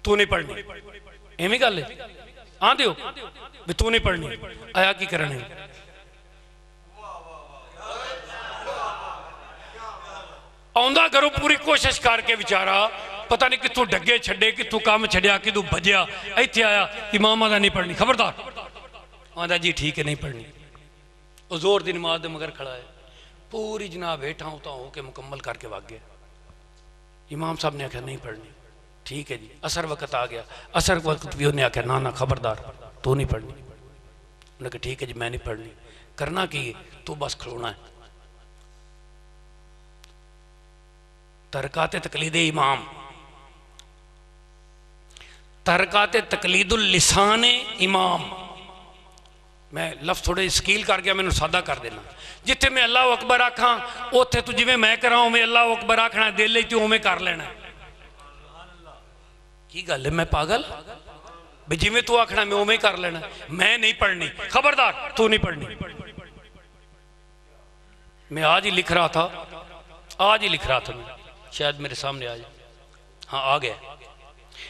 तू नहीं पढ़नी। एवं गल है आते हो भी तू नहीं पढ़नी, आया की करना है। आउंदा घरों पूरी कोशिश करके बेचारा पता नहीं कितों डगे छे, कितों काम छड़िया, कितों भजया, इत्थे आया इमाम आदा नहीं पढ़नी, खबरदार। आदा जी ठीक है नहीं पढ़नी। वो जोर की नमाज दे मगर खड़ा है, पूरी जनाब हेठा उता हो के मुकम्मल करके वग गया। इमाम साहब ने आख्या नहीं पढ़नी, ठीक है जी। असर वक्त आ गया, असर वक्त भी उन्हें आख्या ना खबरदार तू नहीं पढ़नी। उन्हें कहा ठीक है जी मैं नहीं पढ़नी। करना की तू बस खलोना है। तरकाते तकलीद इमाम, तरकाते तकलीदुल लिसान इमाम। मैं लफ्ज़ थोड़े स्कील कर गया, मैंने सादा कर देना। जिथे मैं अल्लाह अकबर आखा उत्थे तू जिवें मैं करा उवें अल्लाह अकबर आखना, दिल तू उवें कर लेना। की गल है, मैं पागल भी जिवें तू आखना मैं उवें कर लेना। मैं नहीं पढ़नी, खबरदार तू नहीं पढ़नी। मैं आज ही लिख रहा था, आज ही लिख रहा था, मैं शायद मेरे सामने आ जाए, हाँ आ गया।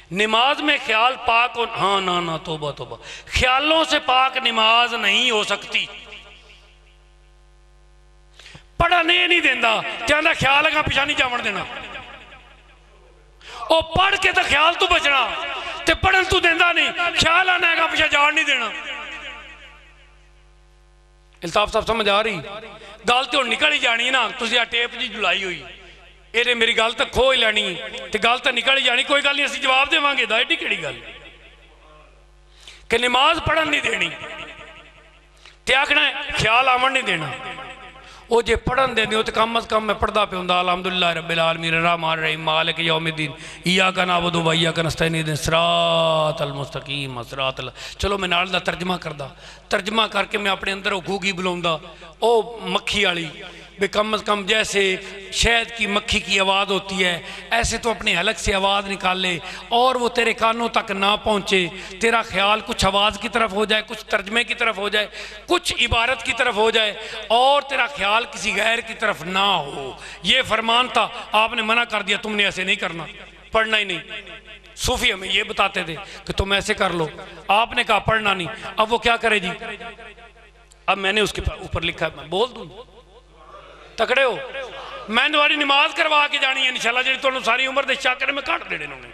नमाज में ख्याल पाक हो, हाँ ना तोबा तोबा, ख्यालों से पाक नमाज नहीं हो सकती। पढ़ने नहीं देता, कहता ख्याल अगर पिछा नहीं जावन देना। वो पढ़ के तो ख्याल तू बचना, ते पढ़न तू देता नहीं, ख्याल आना है पिछा जान नहीं देना। इल्ताफ साहब समझ आ रही गल तो निकल ही जानी ना। तुम टेप जी जुलाई हुई, ये मेरी गल तो खो ही लैनी, तो गल तो निकल ही जानी। कोई गल नहीं, असं जवाब देवांगे, एडी केड़ी गल कि नमाज पढ़न नहीं देनी ते आखना ख्याल आवन नहीं देना। वो जे पढ़न देंदे हो तो कम अज कम मैं पढ़ता पे हुंदा अलहमदुलिल्लाह रब्बिल आलमीन अर्रहमान अर्रहीम मालिक यौमिद्दीन इय्याका नअबुदु व इय्याका नस्तईन इहदिना सिरातल मुस्तकीम सिरातल। चलो मैं नाल दा तर्जमा करदा, तर्जमा करके मैं अपने अंदर घूगी बुलाऊंदा, ओ मक्खी वाली भी कम अज कम जैसे शहद की मक्खी की आवाज़ होती है ऐसे तो अपने हलक से आवाज़ निकाले और वो तेरे कानों तक ना पहुँचे। तेरा ख्याल कुछ आवाज़ की तरफ हो जाए, कुछ तर्जमे की तरफ हो जाए, कुछ इबारत की तरफ हो जाए, और तेरा ख्याल किसी गैर की तरफ ना हो। ये फरमान था, आपने मना कर दिया, तुमने ऐसे नहीं करना, पढ़ना ही नहीं। सूफी हमें ये बताते थे कि तुम ऐसे कर लो, आपने कहा पढ़ना नहीं। अब वो क्या करे जी, अब मैंने उसके ऊपर लिखा, मैं बोल दूँ तकड़े हो, मैं तुम्हारी नमाज करवा के जानी है इंशाअल्लाह, जी तुहानू सारी उम्र दे चाकर में काट देने उन्हें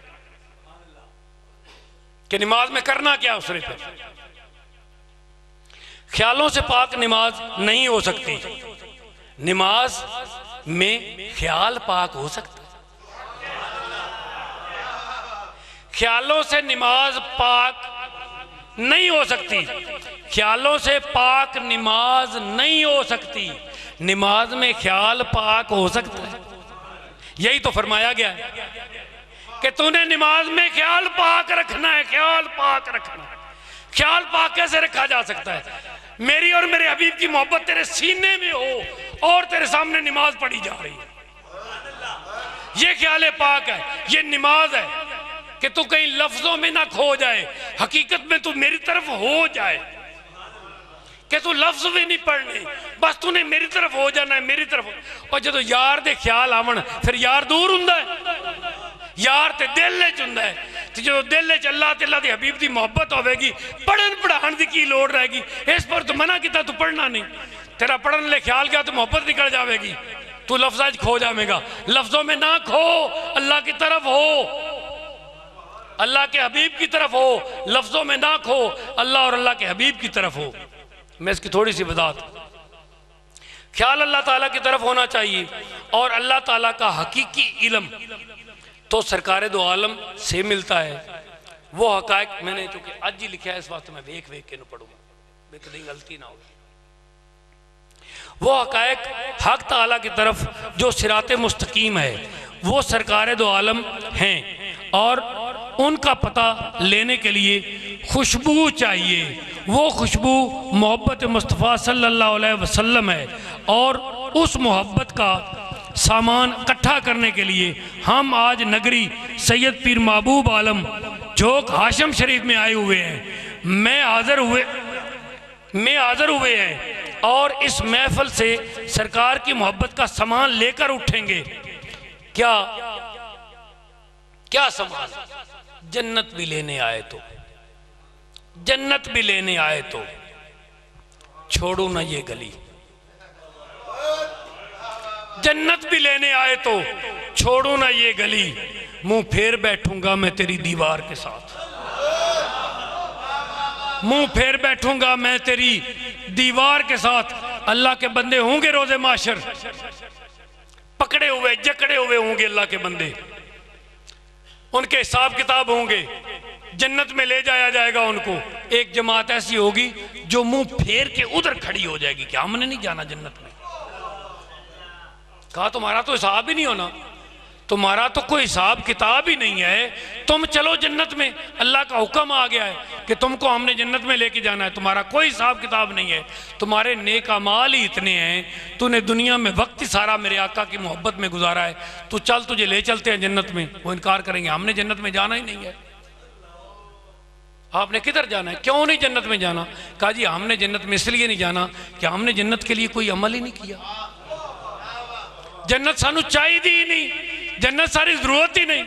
कि नमाज में करना क्या उसने पे। ख्यालों से पाक नमाज नहीं हो सकती, नमाज में ख्याल पाक हो सकता। ख्यालों से नमाज पाक नहीं हो सकती, ख्यालों से पाक नमाज नहीं हो सकती। नमाज में ख्याल पाक हो सकता है, यही तो फरमाया गया है कि तूने नमाज में ख्याल पाक रखना है, ख्याल पाक रखना है। ख्याल पाक कैसे रखा जा सकता है? मेरी और मेरे हबीब की मोहब्बत तेरे सीने में हो और तेरे सामने नमाज पढ़ी जा रही है, ये ख्याल पाक है, ये नमाज है कि तू कहीं लफ्जों में ना खो जाए, हकीकत में तू मेरी तरफ हो जाए, कि तू लफ्ज भी नहीं पढ़ने, बस तूने मेरी तरफ हो जाना है, मेरी तरफ। और जो यार दे ख्याल आवन फिर यार दूर हुंदा है, यार ते दिल च हुंदा है। ते जो दिल च अल्लाह ते अल्लाह दे हबीब दी मोहब्बत होवेगी, पढ़न पढ़ाण दी की लोड़ रहेगी। इस पर तो मना किया तू पढ़ना नहीं, तेरा पढ़न ले ख्याल गया तो मोहब्बत निकल जाएगी, तू लफ्ज़ च खो जाएगा। लफ्जों में ना खो, अल्लाह की तरफ हो, अल्लाह के हबीब की तरफ हो। लफ्जों में ना खो, अल्लाह और अल्लाह के हबीब की तरफ हो। मैं इसकी थोड़ी सी वजाहत, ख्याल अल्लाह ताला की तरफ होना चाहिए और अल्लाह ताला का हकीकी इल्म तो सरकार दो आलम से मिलता है। वो हकायक मैंने चूंकि आज ही लिखा है, इस वास्ते मैं वेख वेख के पढ़ूंगा, कहीं गलती ना हो। वो हकायक हक ताला की तरफ जो सिराते मुस्तकीम है वो सरकार दो आलम हैं और उनका पता लेने के लिए खुशबू चाहिए। वो खुशबू मोहब्बत मुस्तफ़ा सल्लल्लाहु अलैहि वसल्लम है और उस मोहब्बत का सामान इकट्ठा करने के लिए हम आज नगरी सैयद पीर महबूब आलम जोक हाशम शरीफ में आए हुए हैं। मैं हाज़िर हुए हैं और इस महफल से सरकार की मोहब्बत का सामान लेकर उठेंगे। क्या क्या सामान? जन्नत भी लेने आए तो, जन्नत भी लेने आए तो छोड़ो ना ये गली। जन्नत भी लेने आए तो छोड़ो ना ये गली, मुंह फेर बैठूंगा मैं तेरी दीवार के साथ। मुंह फेर बैठूंगा मैं तेरी दीवार के साथ। अल्लाह के बंदे होंगे रोज़े माशर, पकड़े हुए जकड़े हुए होंगे अल्लाह के बंदे, उनके हिसाब किताब होंगे, जन्नत में ले जाया जाएगा उनको। एक जमात ऐसी होगी जो मुंह फेर के उधर खड़ी हो जाएगी कि हमने नहीं जाना जन्नत में। कहा तुम्हारा तो हिसाब ही नहीं होना, तुम्हारा तो कोई हिसाब किताब ही नहीं है, तुम चलो जन्नत में। अल्लाह का हुक्म आ गया है कि तुमको हमने जन्नत में लेके जाना है, तुम्हारा कोई हिसाब किताब नहीं है, तुम्हारे नेक अमाल ही इतने हैं, तूने दुनिया में वक्त ही सारा मेरे आका की मोहब्बत में गुजारा है, तू चल तुझे ले चलते हैं जन्नत में। वो इनकार करेंगे हमने जन्नत में जाना ही नहीं है। आपने किधर जाना है? क्यों नहीं जन्नत में जाना? कहा जी हमने जन्नत में इसलिए नहीं जाना कि हमने जन्नत के लिए कोई अमल ही नहीं किया, जन्नत सानू चाहिए ही नहीं, जन्नत सारी जरूरत ही नहीं।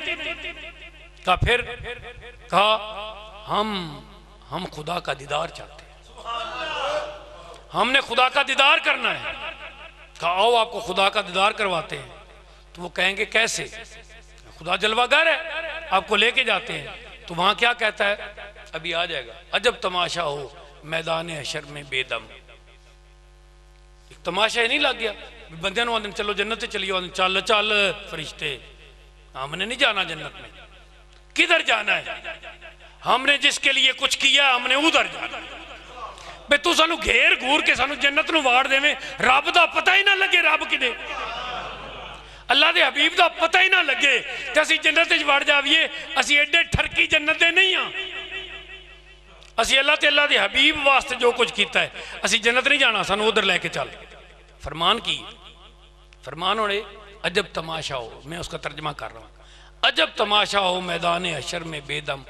कहा फिर? कहा हम खुदा का दीदार चाहते हैं, हमने खुदा का दीदार करना है। कहा आओ आपको खुदा का दीदार करवाते हैं। तो वो कहेंगे कैसे? खुदा जलवागर है, आपको लेके जाते हैं। तो वहां क्या कहता है? अभी आ जाएगा। अजब तमाशा हो मैदान हशर में बेदम। एक तमाशा ही नहीं लग गया बंदे आदम चलो जन्नत से चलिए, चल चल फरिश्ते, हमने नहीं जाना जन्नत में। किधर जाना है? हमने जिसके लिए कुछ किया हमने उधर जाना। बे तू सानू घेर घूर के सानू जन्नत नू वाड़ देवे, रब दा पता ही ना लगे, रब किदे अल्लाह दे हबीब दा पता ही ना लगे ते असीं जन्नत च वड़ जावीए। असीं एडे ठरकी जन्नत दे नहीं हां, असीं अल्लाह ते अल्लाह दे हबीब वास्ते जो कुछ किया है, असीं जन्नत नहीं जाना, सानू उधर लैके चल। फरमान की फरमान होने अजब तमाशा हो, मैं उसका तर्जमा कर रहा हूँ। अजब तमाशा हो मैदान हशर में बेदम,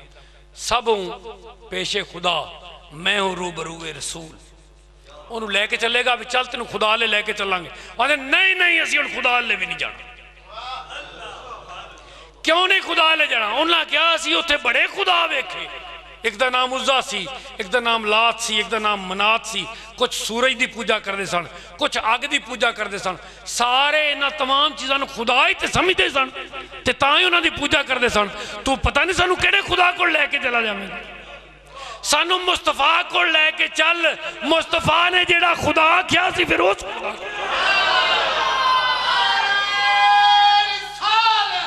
सब हूँ पेशे खुदा, मैं हूँ रूबरूए रसूल। उन्होंने लैके चलेगा भी चल तेन खुदा ले लैके चलांगे, और नहीं नहीं असीं हुण खुदा ले भी नहीं जाना। क्यों नहीं खुदा ले जाना? उन्होंने क्या असीं उत्थे बड़े खुदा वेखे, एक दा नाम उज़्ज़ा सी, एक दा नाम लात सी, एक दा नाम मनात सी, कुछ सूरज की पूजा करते सन, कुछ अग की पूजा करते सन, सारे इन्हां तमाम चीज़ों को खुदा ही तो समझते सन ते तां ही उन्हां दी पूजा करते सन। तू पता नहीं सानू किहड़े खुदा को लैके चला जावेगा? सानू मुस्तफा को लैके चल। मुस्तफा ने जेड़ा खुदा आख्या सी फिर उस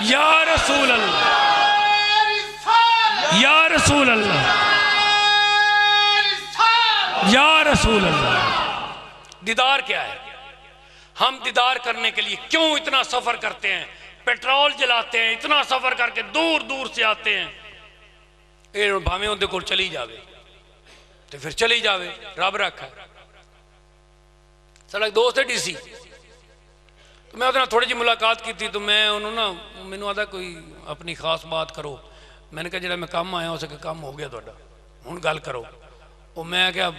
या रसूल अल्लाह, या रसूल अल्लाह, या रसूल अल्लाह। दीदार क्या है? हम दीदार करने के लिए क्यों इतना सफर करते हैं, पेट्रोल जलाते हैं, इतना सफर करके दूर दूर से आते हैं। ये भावें उनके कोल चली जावे तो फिर चली जावे, रब रखा। साडा दोस्त है डीसी, तो मैं उहदे नाल थोड़ी जी मुलाकात की थी, तो मैं उन्होंने ना मैनू आदा कोई अपनी खास बात करो। मैंने कहा जो मैं काम आया हो सके काम हो गया तुहाडा, हुण गल करो। वो मैं क्या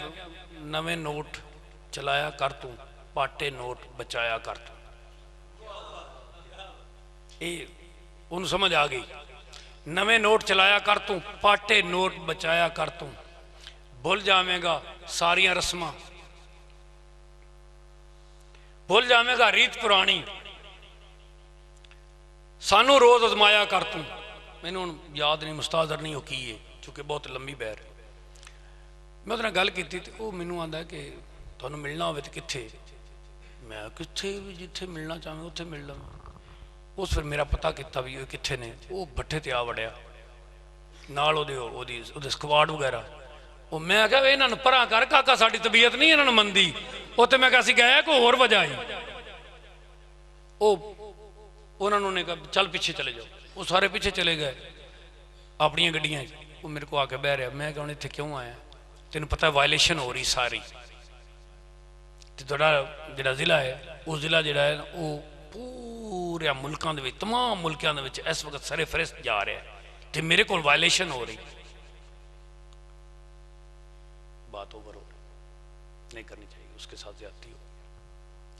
नवे नोट चलाया कर तू, पाटे नोट बचाया कर तू। ये उन्हें समझ आ गई, नवे नोट चलाया कर तू, पाटे नोट बचाया कर तू। भुल जावेगा सारिया रस्मां, भुल जावेगा रीत पुरानी, सानू रोज आजमाया कर तू। मैनू याद नहीं मुस्तादर नहीं हो की है, चूंकि बहुत लंबी बैर। मैं उहदे नाल गल कीती ते ओह मैनू आंदा कि तुहानू मिलना होवे ते कित्थे? मैं कित्थे भी जिथे मिलना चाहे उत्थे मिल लवां। उस फिर मेरा पता किया भी कित्थे ने, वो भट्ठे ते आ वड़िया नाल ओदी स्क्वाड वगैरह। वो मैं क्या इन्होंने परा कर काका साडी तबीयत नहीं इन्होंने मनदी। उत्थे मैं कहा गया कोई होर वजह आई। उन्होंने कहा चल पीछे चले जाओ। वो सारे पीछे चले गए अपन गड्डियां। वो मेरे को आके बह रहा। मैं कहूँ इतने क्यों आया, तेन पता वायलेशन हो रही सारी। तो थोड़ा जो जिला है वो जिला जोड़ा है वो पूरे मुल्कों के तमाम मुल्कों के इस वक्त सरे फहरिस्त जा रहा है। तो मेरे को वायलेशन हो रही। बात ओवर हो रही, नहीं करनी चाहिए। उसके साथ ज्यादती हो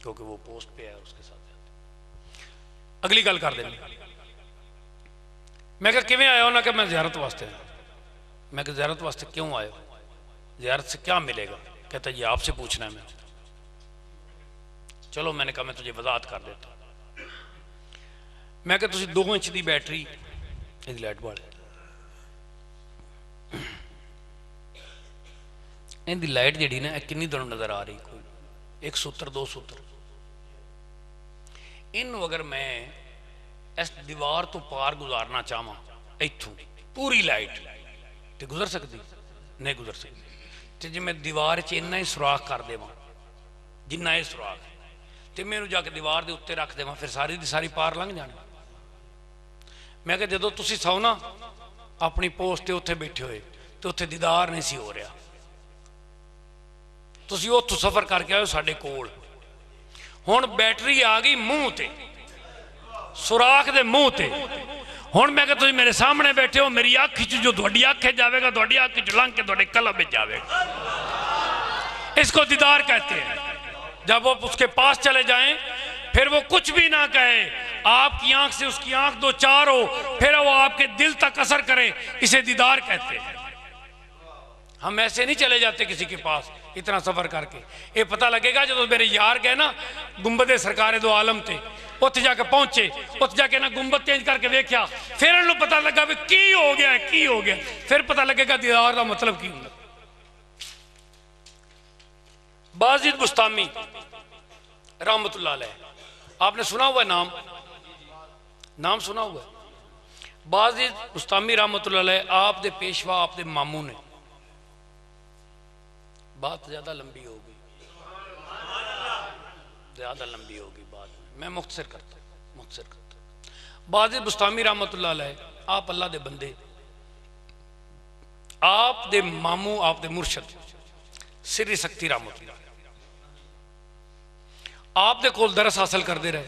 क्योंकि वो पोस्ट पे है, उसके साथ ज्यादती। अगली गल कर देनी। मैं किवें आया? उन्हें कहा मैं ज़ियारत वास्ते आया। मैं कहा ज़ियारत वास्ते क्यों आए, ज़ियारत से क्या मिलेगा? कहता ये आपसे पूछना है। मैं चलो, मैंने कहा मैं तुझे वजाहत कर देता। मैं कहा तुझे 2 इंच की बैटरी लाइट बाल, इनकी लाइट जी ना किन्नी दिन नज़र आ रही, कोई 1 सूत्र 2 सूत्र। इनू अगर मैं इस दीवार तो पार गुजारना चाहवा इथों पूरी लाइट तो गुजर सकती? नहीं गुजर सकती। तो जे मैं दीवार च इन्ना ही सुराख कर देव जिन्ना ये सुराख, तो मैं जाके दीवार के उत्ते रख देव, फिर सारी दी सारी पार लंघ जानी। मैं कहा जो तुम सौ ना अपनी पोस्ट के उत्थे बैठे हुए तो उत्थे दीदार नहीं सी हो रहा। तुसी उत्थों सफर करके आए साडे कोल, हुण बैटरी आ गई मूँह ते, सुराख दे मूँह ते। हुण मैं तुम मेरे सामने बैठे हो, मेरी अख च जो तुहाडी अख जाएगा, तुहाडी अख च लंघ के तुहाडे कलम में जाएगा। इसको दीदार कहते हैं। जब वो उसके पास चले जाएं, फिर वो कुछ भी ना कहे, आपकी आंख से उसकी आंख 2 4 हो, फिर वो आपके दिल तक असर करे, इसे दीदार कहते हैं। हम ऐसे नहीं चले जाते किसी के पास इतना सफर करके। ये पता लगेगा जो मेरे यार गए ना गुंबद सरकार दो आलम थे, उत्थे जाके पहुंचे, उत्थे जाके ना गुंबद चेंज करके देखा, फिर उन्होंने पता लगा भी की हो गया, की हो गया। फिर पता लगेगा दीदार का मतलब की होगा। बाजिद बुस्तामी रहमतुल्लाह अलैह, आपने सुना हुआ नाम? नाम सुना हुआ? बाजिद बुस्तामी रहमतुल्लाह अलैह आप दे पेशवा, आप दे मामू ने। बात ज्यादा लंबी होगी, ज्यादा लंबी होगी बात, मैं मुख्तसर करता बाजिद बुस्तामी रहमतुल्लाह अलैह, आप अल्लाह दे बंदे, आप दे मामू, आप दे मुर्शद सिरी शक्ति रहमतुल्लाह आप दे कोल दरस हासिल करते रहे,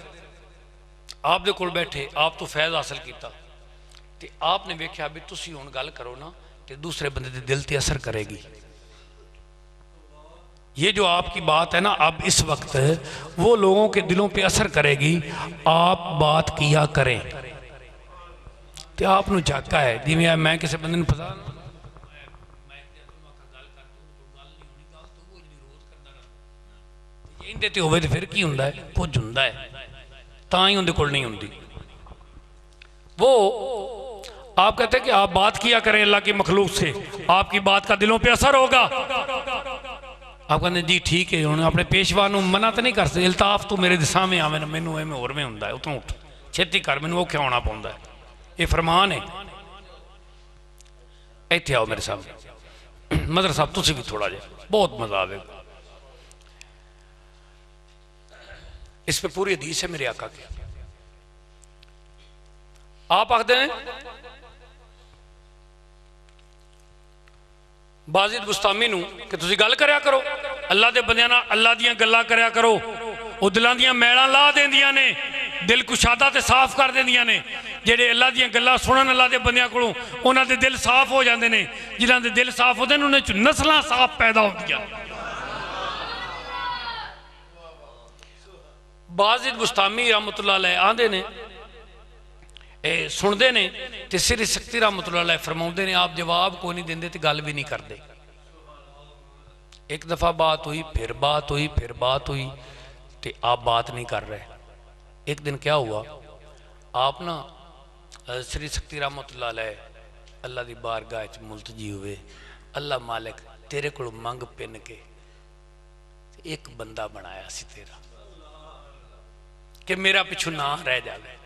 आप दे कोल बैठे, आप तो फैज़ हासिल किया। तो आपने वेख्या भी तुसी हुण गल करो ना तो दूसरे बंदे दे दिल ते असर करेगी। ये जो आपकी बात है ना अब इस वक्त वो लोगों के दिलों पे असर करेगी। आप बात किया करें। तो आपनू झाका है जिवें मैं किसी बंदे नूं पता इंदे ते होवे ते फिर की हुंदा है, कुछ हुंदा है, तां ही उनके कोल नहीं हुंदी। वो आप कहते हैं कि आप बात किया करें अल्लाह की मखलूक से, आपकी बात का दिलों पे असर होगा। आप कहते जी ठीक है, हुण अपने पेशवा नूं मना तो नहीं कर सकते, इल्ताफ तू मेरे सामने आवे ना, मैनू एवें होर में हुंदा है, उतों उठ छेती कर, मैनू औखे आउणा पौंदा है, ये फरमान है। इत्थे आओ मेरे सामने, मदर साहब तुसीं भी थोड़ा जिहा, बहुत मजा आवेगा। इस पे पूरी हदीस है मेरे आका की। आप आखते हैं बाजिद बुस्तामी नूं कि तुसीं गल करया करो, अल्लाह दे बंदियां नाल अल्लाह दीयां गल्लां करया करो, वो दिलां दीयां मैलां ला देंदियां ने, दिल कुशादा ते साफ कर देंदियां ने। जेड़े अल्लाह दीयां गल्लां सुनन अल्लाह दे बंदियां कोलों, उन्हां दे दिल साफ हो जांदे ने। जिन्हां दे दिल साफ होंदे ने उन्हां च नस्लां साफ पैदा होंदियां। बाजिद बुस्तामी रहमतुल्लाह अलैह आंदे ने, सुनते ने, तो सिरी शक्ति रहमतुल्लाह अलैह फरमाउंदे ने, आप जवाब को नहीं देंदे तो गल भी नहीं करते। एक दफ़ा बात हुई, फिर बात हुई, फिर बात हुई, तो आप बात नहीं कर रहे। एक दिन क्या हुआ, आप ना श्री शक्ति रहमतुल्लाह अलैह अल्लाह की बारगाह च मुल्तजी हुए, अल्लाह मालिक तेरे को मंग पिन के एक बंदा बनाया सी तेरा, कि मेरा पिछू ना रह जाए,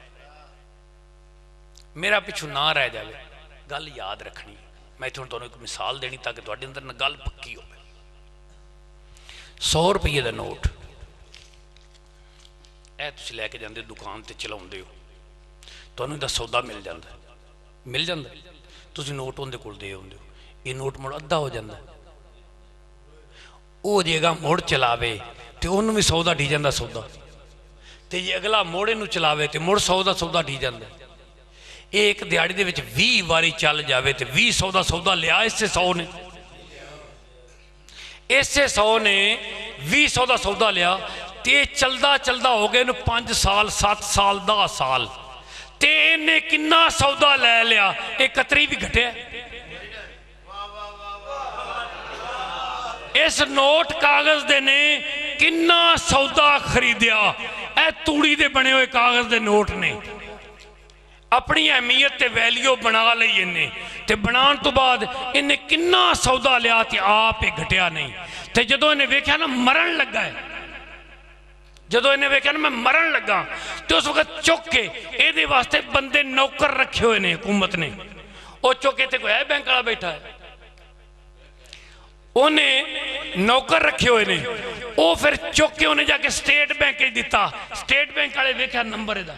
मेरा पिछू ना रह जाए। गल याद रखनी। मैं इत्थे हुण तुहानूं एक मिसाल देनी ताकि तुहाडे अंदर ना गल पक्की हो। 100 रुपये का नोट ए तुसीं लैके जांदे दुकान ते चलाउंदे हो, तुहानूं इहदा सौदा मिल जांदा, तुसीं नोट उहदे कोल दे आउंदे हो, ये नोट मुड़ अद्धा हो जाता, वो जेगा मुड़ चलावे तो उन्होंने भी 100 का ढी जाता सौदा, तो जे अगला मोड़ इनू चलावे तो मुड़ 100 का सौदा ढी जाता। ये एक दिहाड़ी दे विच 20 वारी चल जाए तो 20 का सौदा लिया इसे 100 ने, इसे 100 ने 20 का सौदा लिया तो चलदा चलदा हो गए 5 साल 7 साल 10 साल, तो इन्हें कितना सौदा लै लिया, एक कतरी भी घटिया। इस नोट कागज दे ने कितना सौदा खरीदिया, ए तूड़ी दे बने हुए कागज दे नोट ने। अपनी अहमियत ते वैल्यू बना ली इन्हें, ते बनाने तो बाद इन्हें कितना सौदा लिया ते आप ये घटिया नहीं। ते जदों इन्हें वेख्या ना मरण लगा है, जदों इन्हें वेख्या ना मैं मरण लगा, तो उस वक्त चुक के ये वास्ते बंदे नौकर रखे हुए ने हुकूमत ने, वो चुक के कोई है बैंक वाला बैठा है, उन्हें नौकर रखे हुए ने, वो फिर चुक के उन्हें जाके स्टेट बैंक दिता। स्टेट बैंक वाले वेख्या नंबर इहदा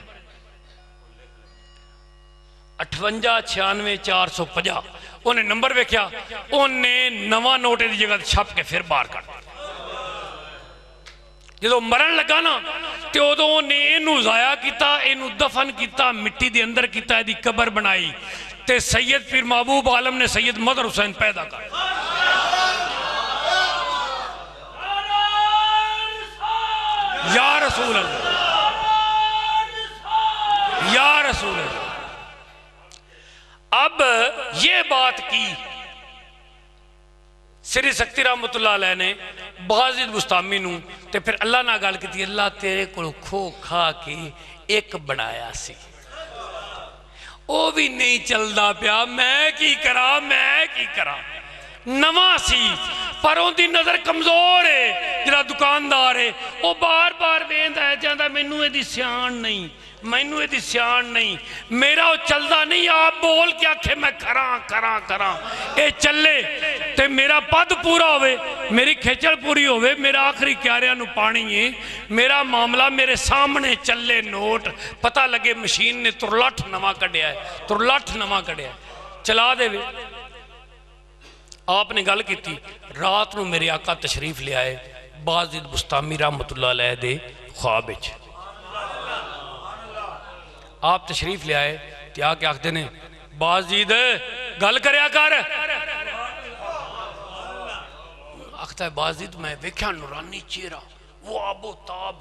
58 96 450, उन्हें नंबर वेख्या, उन्हें नवा नोट की जगह छप के फिर बाहर कर। जो मरण लगा ना तो उदों उन्हें इनू जाया किया, इनू दफन किया, मिट्टी के अंदर किया, इसकी कबर बनाई, ते सैयद पीर महबूब आलम ने सैयद मदर हुसैन पैदा कर। या रसूल अल्लाह, या रसूल अल्लाह। अब ये बात की श्री शक्ति रहमतुल्लाह अलैह ने बाजिद बुस्तामी नूं, ते फिर अल्लाह नाल गल की, अल्लाह तेरे को खो खा के एक बनाया सी, वो भी नहीं चलता पिया, मैं की करा, मैं की करा। नवा सी पर उनकी नज़र कमजोर है, जिहड़ा दुकानदार है वो बार बार वेंदा है, जांदा मैनू इहदी सियाण नहीं, मैनू इहदी सियाण नहीं, मेरा वो चलदा नहीं। आप बोल के आखे मैं करा करा करा, ये चले तो मेरा पद पूरा होवे, मेरी खेचल पूरी होवे, मेरा आखिरी क्यारियां नू पानी है, मेरा मामला मेरे सामने चले नोट, पता लगे मशीन ने तुरलठ नवा कढ़िया है, तुरलठ नवा कढ़िया चला देवे। आपने गल की रात को मेरे आका तशरीफ ले आए बाजिद बुस्तामी रहमतुल्लाह अलैह दे ख्वाब विच। आप तशरीफ ले आए तो आके आखते ने बाजिद गल करया कर। आखता है बाजिद मैं वेख्या नूरानी चेहरा, वो आबो ताब,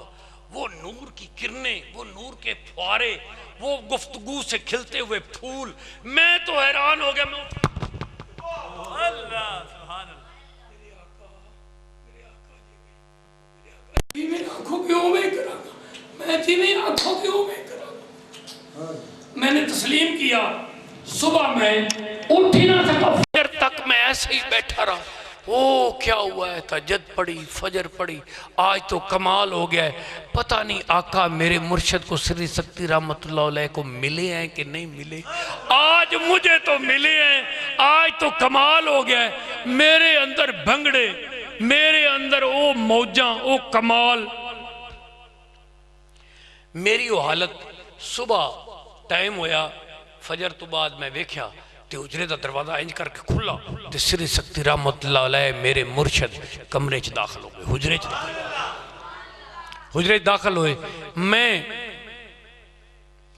वो नूर की किरणें, वो नूर के फुआरे, वो गुफ्तगू से खिलते हुए फूल, मैं तो हैरान हो गया। मैं मैंने तस्लीम किया, सुबह मैं उठ ही ना सका, फजर तक मैं ऐसे ही बैठा रहा। ओ क्या हुआ है, तहज्जुद पढ़ी, फजर पढ़ी, आज तो कमाल हो गया है। पता नहीं आका मेरे मुर्शद को श्री शक्ति रहमतुल्लाह अलैह को मिले हैं कि नहीं मिले, आज मुझे तो मिले हैं, आज तो कमाल हो गया है। मेरे अंदर भंगड़े, मेरे अंदर ओ मौजा, ओ कमाल। मेरी वो हालत, सुबह टाइम होया, फजर तो बाद मैं वेख्या तो हुजरे का दरवाजा इंज करके खुला, तो श्री शक्ति रहमतुल्लाह अलैह मेरे मुर्शद कमरे च दाखिल हो गए, हुजरे च हुजरे दाखिल हुए। मैं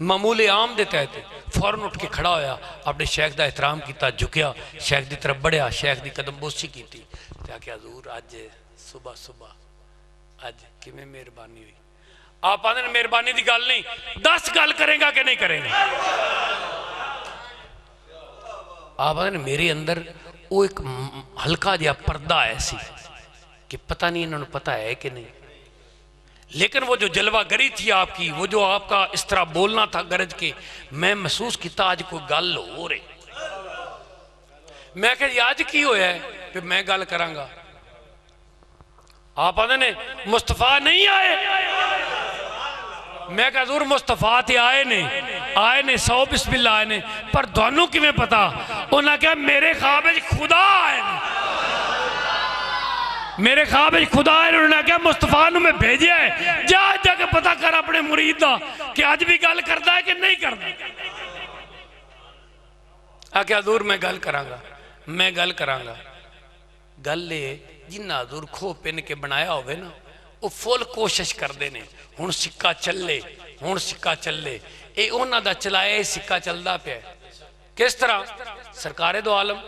मामूले आम दे तहत फौरन उठ के खड़ा होया, अपने शेख का एहतराम किया, झुकया, शेख की तरफ बढ़िया, शेख की कदम बोसी की, क्या हजूर अज सुबह सुबह अज किवें मेहरबानी हुई। आप आते मेहरबानी की गल नहीं, 10 गल करेगा कि नहीं करेगा। आप आते मेरे अंदर वो एक हल्का जिहा पर्दा ऐसी कि पता नहीं इन्होंने पता है कि नहीं, लेकिन वो जो जलवागरी थी आपकी, वो जो आपका इस तरह बोलना था गरज के, मैं महसूस किया आज कोई गल हो रही। मैं कह आज की होया है कि मैं गल करांगा। आप आते ने मुस्तफा नहीं आए, मैं कहा हजूर मुस्तफा ते आए ने 100 बिस्मिल्लाह आए ने, पर थानू किवें पता? उन्हें कहा मेरे ख्वाब में खुदा आए ने, मेरे ख्वाब में खुदा आए। उन्होंने कहा मुस्तफा नू मैं भेजा है, जा जाके पता कर अपने मुरीद दा कि अज भी गल करता है कि नहीं करता। आख्या हजूर मैं गल करांगा। गल ये जिन्ना हजूर खो पिन के बनाया होवे ना, वो फुल कोशिश करते हैं हुण सिक्का चले, ये उन्हां दा चलाया सिक्का चलता पे। किस तरह? सरकारे दो आलम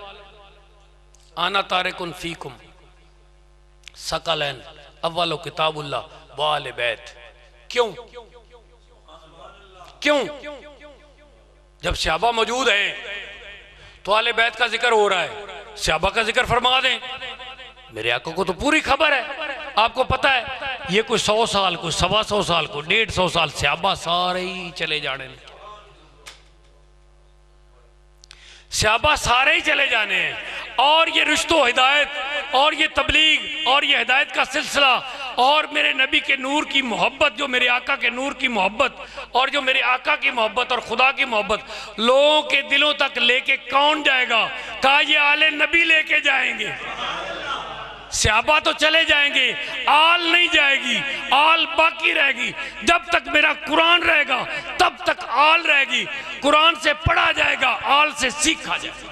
आना तारिकुन फीकुम सकलैन अव्वलो किताबुल्लाह व आले बैत। क्यों? जब सहाबा मौजूद है तो आले बैत का जिक्र हो रहा है, सहाबा का जिक्र फरमा दें। मेरे आका को तो पूरी खबर है, आपको पता है ये कोई 100 साल, कोई 125 साल, कोई 150 साल, सहाबा सारे ही चले जाने, सहाबा सारे ही चले जाने हैं। और ये रिश्तो हिदायत और ये तबलीग और ये हिदायत का सिलसिला और मेरे नबी के नूर की मोहब्बत, जो मेरे आका के नूर की मोहब्बत और जो मेरे आका की मोहब्बत और खुदा की मोहब्बत लोगों के दिलों तक लेके कौन जाएगा? कहा ये आले नबी लेके जाएंगे। सहाबा तो चले जाएंगे, आल नहीं जाएगी, आल बाकी रहेगी। जब तक मेरा कुरान रहेगा तब तक आल रहेगी। कुरान से पढ़ा जाएगा, आल से सीखा जाएगा।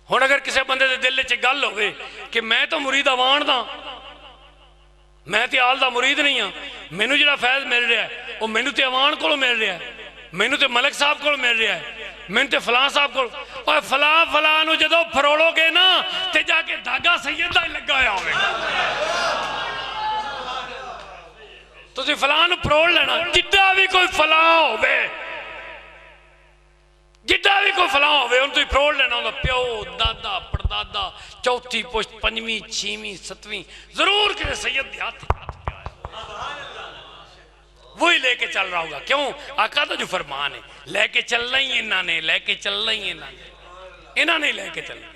हुण अगर किसी बंदे दे दिल च गल होवे कि मैं तो मुरीद अवान दा, मैं तो आल दा मुरीद नहीं हाँ, मैनू जिहड़ा फैज़ मिल रहा है वो मैनू तो अवान कोलों मिल रहा है, मैनू तो मलिक साहब कोलों मिल रहा है, मैनू तो फलां साहब को। और फलां नू जदों फरोलोगे ना ते जाके धागा सैयद दा ही लगा होया होवेगा। तुसीं फलां नू फरोल लेना, जिद्दा भी कोई फलां होवे, जिद्दा भी कोई फलां होवे उन्हें तुसीं फरोल लेना। उहदा प्यो दादा परदादा चौथी पुश्त पंजवीं छीवीं सतवीं जरूर किसी सैयद दे हाथ वही लेके चल रहा होगा। क्यों? आका तो जो फरमान है लेके चलना ही इन्होंने, लेके चलना ही इन्होंने लेके चलना।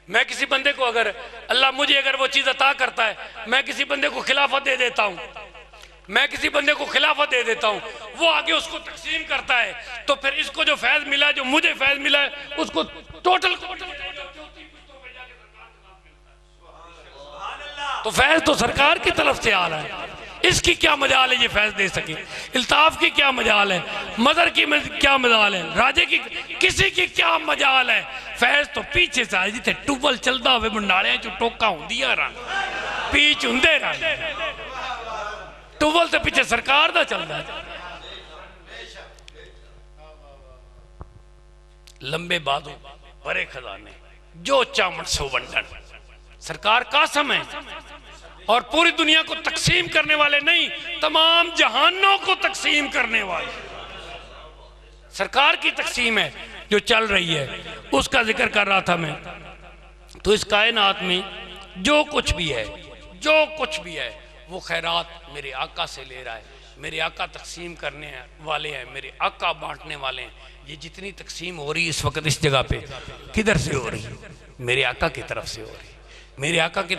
मैं किसी बंदे को अगर अल्लाह मुझे अगर वो चीज़ अता करता है, मैं किसी बंदे को खिलाफत दे देता हूँ, मैं किसी बंदे को खिलाफत दे देता हूँ, वो आगे उसको तकसीम करता है, तो फिर इसको जो फैज़ मिला है, जो मुझे फैज़ मिला है, उसको टोटल तो फैज़ तो सरकार की तरफ से आ रहा है। इसकी क्या मजाल है ये फैज़ दे सके? इल्ताफ की क्या मजाल है? मदर की क्या मजाल है? राजे की किसी की क्या मजाल है? फैज़ तो पीछे से आए जिथे टूबल चलता हुए मुंडालियां चो टोका होंदियां रन पीच हुंदे रन, टूबल से पीछे सरकार दा चलता है। लंबे बाजू बड़े खजाने जो चामड़ सो वंडन, सरकार कासम है और पूरी दुनिया को तकसीम करने वाले नहीं, तमाम जहानों को तकसीम करने वाले सरकार की तकसीम है जो चल रही है। उसका जिक्र कर रहा था मैं। तो इस कायनात में जो कुछ भी है वो खैरात मेरे आका से ले रहा है। मेरे आका तकसीम करने वाले हैं, मेरे आका बांटने वाले हैं। ये जितनी तकसीम हो रही है इस वक्त इस जगह पे, किधर से हो रही है? मेरे आका की तरफ से हो रही है। मेरे आका की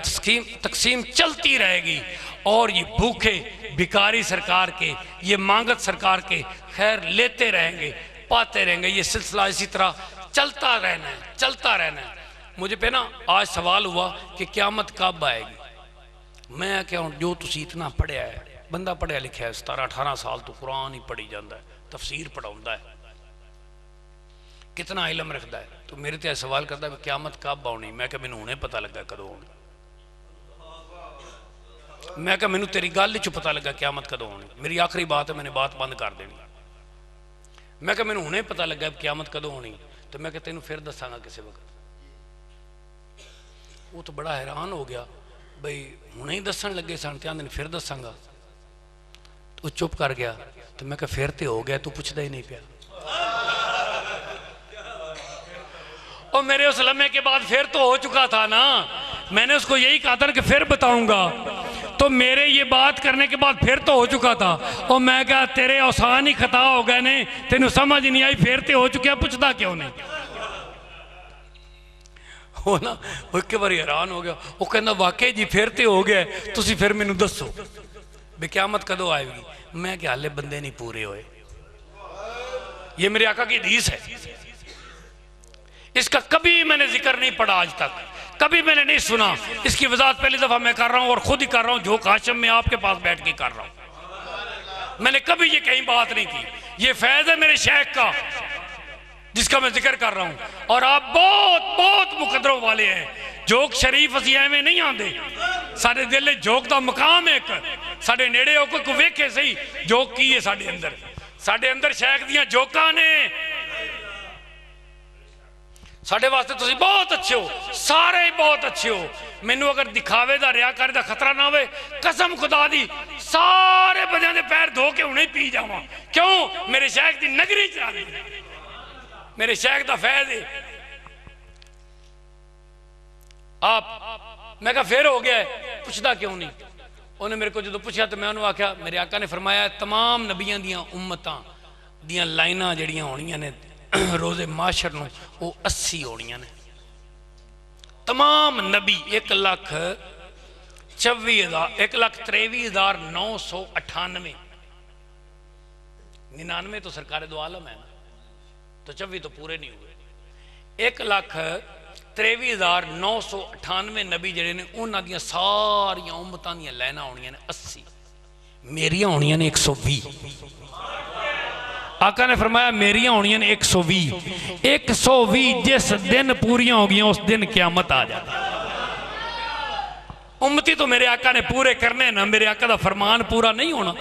तकसीम चलती रहेगी और ये भूखे भिखारी सरकार के, ये मांगत सरकार के खैर लेते रहेंगे, पाते रहेंगे। ये सिलसिला इसी तरह चलता रहना है। मुझे पे ना आज सवाल हुआ कि क़यामत कब आएगी। मैं क्या जो तुसी इतना पढ़िया है, बंदा पढ़िया लिखा है 17-18 साल तो कुरान ही पढ़ी जाता है, तफसीर पढ़ाता है, कितना इलम रखता है, तो मेरे ते सवाल करता है क़यामत कब आनी। मैं क्या मैनू हुणे पता लगा कदों आनी। मैं क्या मैनू तेरी गल च पता लगा क़यामत कदों आनी। मेरी आखिरी बात है, मैंने बात बंद कर देनी। मैं क्या मैनू हुणे पता लगा क़यामत कदों आनी, तो मैं क्या तेनू फिर दसांगा किसी वक्त। वो तो बड़ा हैरान हो गया बई हुणे ही दसन लगे सन ते आंदे फिर दसांगा। तो चुप कर गया। तो मैं क्या फिर तो हो गया, तू पुछदा ही नहीं पिया। और मेरे उस लम्हे के बाद फिर तो हो चुका था ना। मैंने उसको यही कहा था कि फिर बताऊंगा, तो मेरे ये बात करने के बाद फिर तो हो चुका था। और मैं कहा तेरे औसान ही खता हो गए ने, तेन समझ नहीं आई, फिर तो हो चुका, पुछदा क्यों नहीं हो ना। वो एक बार हैरान हो गया। वो कहना वाकई जी फिर तो हो गया, तुसी फिर मैनू दसो। भी क़यामत कदों आएगी? मैं क्या हाले बंदे नहीं पूरे हुए। ये मेरे आका की हदीस है, इसका कभी मैंने जिक्र नहीं पढ़ा आज तक, कभी मैंने नहीं सुना। इसकी वजाहत पहली दफा मैं कर रहा हूं और खुद ही कर रहा हूं, जो काशम में आपके पास बैठ के कर रहा हूं। मैंने कभी ये कहीं बात नहीं की। ये फैज है मेरे शेख का जिसका मैं जिक्र कर रहा हूं। और आप बहुत बहुत मुकदरों वाले हैं। जोक शरीफ असी एवें नहीं आते, साडे दिल जोक का मकाम है, एक साडे नेड़े हो कोई वेखे सही जोक की है साडे अंदर शेख दियां जोकां ने। साढ़े वास्ते तुसी बहुत अच्छे हो, सारे बहुत अच्छे हो। मैनू अगर दिखावे दा रियाकारी दा खतरा ना होवे, कसम खुदा दी सारे बंदे पैर धो के उन्हें पी जावा। क्यों? मेरे शेख दी नगरी च आंदी, मेरे शेख दा फैज है। आप मैं कहा फिर हो गया है, पूछदा क्यों नहीं? उन्हें मेरे को जो पूछा तो मैं उन्होंने आख्या, मेरे आका ने फरमाया तमाम नबियां दियां उम्मतां दियां लाइनां जड़ियां होनियां ने रोज़े माशर नूं वो 80 होनियां ने। तमाम नबी 1,23,998 99 तो सरकार दो आलम है ना, तो 24 तो पूरे नहीं हुए। 1,23,998 नबी जड़े ने उन्हां दियां सारियां उम्मतां दियां लाइनां होनियां ने 80, मेरियां होनियां ने 120। आका ने फरमाया मेरियां होनियां ने 120। 120 जिस दिन पूरियां हो गई उस दिन क़यामत आ जाती। उम्मती तो मेरे आका ने पूरे करने ना, मेरे आका का फरमान पूरा नहीं होना,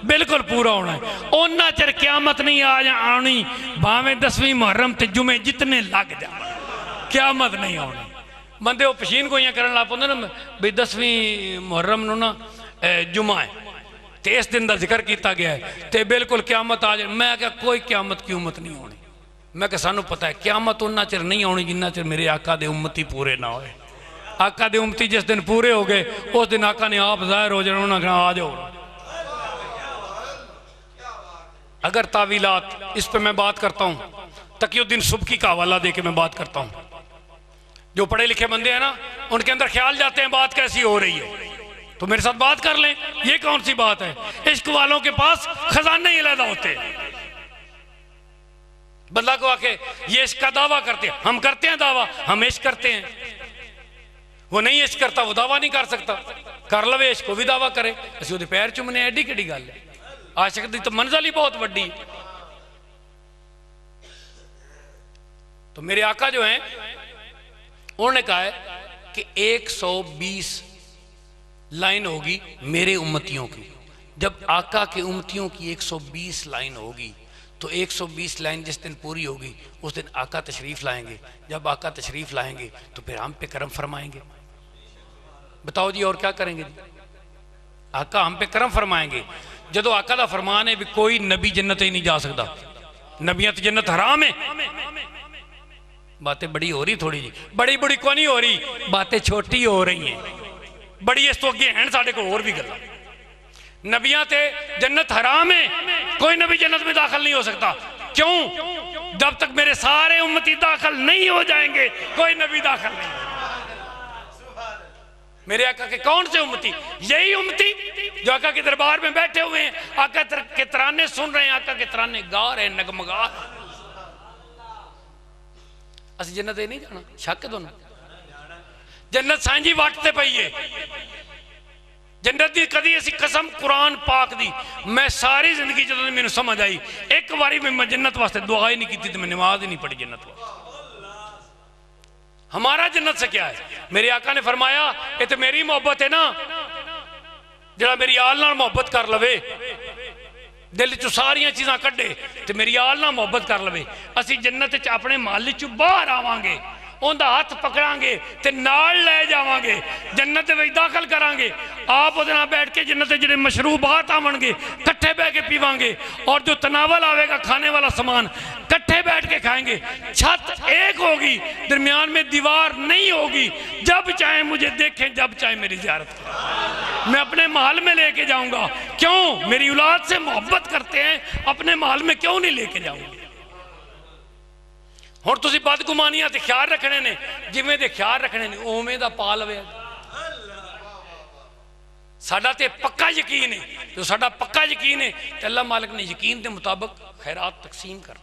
बिल्कुल पूरा होना है। उन्ना चिर क़यामत नहीं आनी, भावें 10वीं मुहर्रम ते जुमे जितने लग जा, क़यामत नहीं आनी। बंदे वो पशीन गोइयां करन लग पौंदे ना भी 10वीं मुहर्रम नूं ना जुमा है तो इस दिन का जिक्र किया गया है तो बिल्कुल क़यामत आ जाए। मैं क्या कोई क़यामत की उम्मत नहीं होनी। मैं क्या सानू पता है क़यामत उन्ना चिर नहीं आनी जिन्ना चिर मेरे आका दे उम्मती पूरे ना होए। आका दे उम्मती जिस दिन पूरे हो गए उस दिन आका ने आप जाहिर हो जाना, उन्होंने कहा आ जाओ। अगर तावीलात इस पर मैं बात करता हूँ, तकीउद्दीन सुबकी का हवाला दे के मैं बात करता हूँ। जो पढ़े लिखे बंदे हैं ना उनके अंदर ख्याल जाते हैं बात कैसी हो रही है, तो मेरे साथ बात कर लें। ये कौन सी बात है? इश्क वालों के पास खजाने ही अलग होते हैं। बंदा को आके ये इश्क का दावा करते हैं, हम करते हैं दावा, हम इश्क करते हैं। वो नहीं इश्क करता वो दावा नहीं कर सकता, कर लवे इश्क को भी दावा करे। असं वो पैर चुमने एडी केड़ी गल है? आशिक दी तो मंजिल ही बहुत वड्डी। तो मेरे आका जो हैं उन्होंने कहा है कि 120 लाइन होगी मेरे उम्मतियों की। जब आका के उम्मतियों की 120 लाइन होगी तो 120 लाइन जिस दिन पूरी होगी उस दिन आका तशरीफ लाएंगे। जब आका तशरीफ लाएंगे तो फिर हम पे करम फरमाएंगे। बताओ जी और क्या करेंगे जी? आका हम पे करम फरमाएंगे। जदों आका का फरमान है भी कोई नबी जन्नत ही नहीं जा सकता, नबियां तो जन्नत हराम है। बातें बड़ी हो रही, थोड़ी जी बड़ी बड़ी को नहीं हो रही, बातें छोटी हो रही हैं, बड़ी इस तो अगे हैं साढ़े को और भी गल्लां। नबियां ते जन्नत हराम है, कोई नबी जन्नत में दाखिल नहीं हो सकता। क्यों? जब तक मेरे सारे उम्मती दाखिल नहीं हो जाएंगे कोई नबी दाखिल नहीं। मेरे आका के कौन से उम्मती? यही उम्मती जो आका के दरबार में बैठे हुए हैं, आका के तराने सुन रहे हैं, आका के तराने गा रहे हैं, नगमगा। असं जन्नत नहीं जाना, शक दोनों जन्नत सांझी वाटते पई है। जन्नत की कदी ऐसी कसम कुरान पाक दी मैं सारी जिंदगी जो मैंने समझ आई, एक बारी भी मैं जन्नत वास्ते दुआ ही नहीं की तो मैं नमाज ही नहीं पढ़ी जन्नत वास्ते। हमारा जन्नत से क्या है? मेरे आका ने फरमाया ये तो मेरी मोहब्बत है ना, जरा मेरी आल नाल मोहब्बत कर लवे, दिल चो सारिया चीज़ां कड्डे तो मेरी आल नाल मोहब्बत कर लवे, असी जन्नत च अपने महल चो बाहर आवांगे, उनका हाथ पकड़ांगे ते नाल ले जावांगे, जन्नत में दाखिल करांगे। आप उहदे नाल बैठ के जन्नत जिहड़े मशरूबात आवणगे कट्ठे बैठ के पीवांगे, और जो तनावल आवेगा खाने वाला सामान कट्ठे बैठ के खाएंगे। छत एक होगी, दरमियान में दीवार नहीं होगी। जब चाहे मुझे देखें, जब चाहे मेरी ज़ियारत करें, मैं अपने महल में लेके जाऊंगा। क्यों? मेरी औलाद से मोहब्बत करते हैं, अपने महल में क्यों नहीं लेके जाऊंगा? हुण तुसीं बदगुमानियां ते ख्याल रखने ने, जिवें दे ख्याल रखने ने उवें दा पा लवे। साडा ते पक्का यकीन है, जो साडा पक्का यकीन है तो अल्लाह मालिक ने यकीन के मुताबिक खैरात तकसीम कर।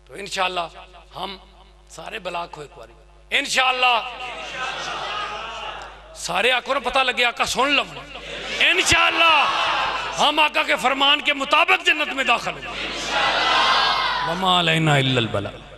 तो इंशाअल्लाह हम सारे ब्लाक हो एक बार इंशाअल्लाह सारे आको ना पता लगे, आका सुन लो, इंशाअल्लाह हम आका के फरमान के मुताबिक जन्नत में दाखिल हो। वमा अलैना इल्लल बलाग।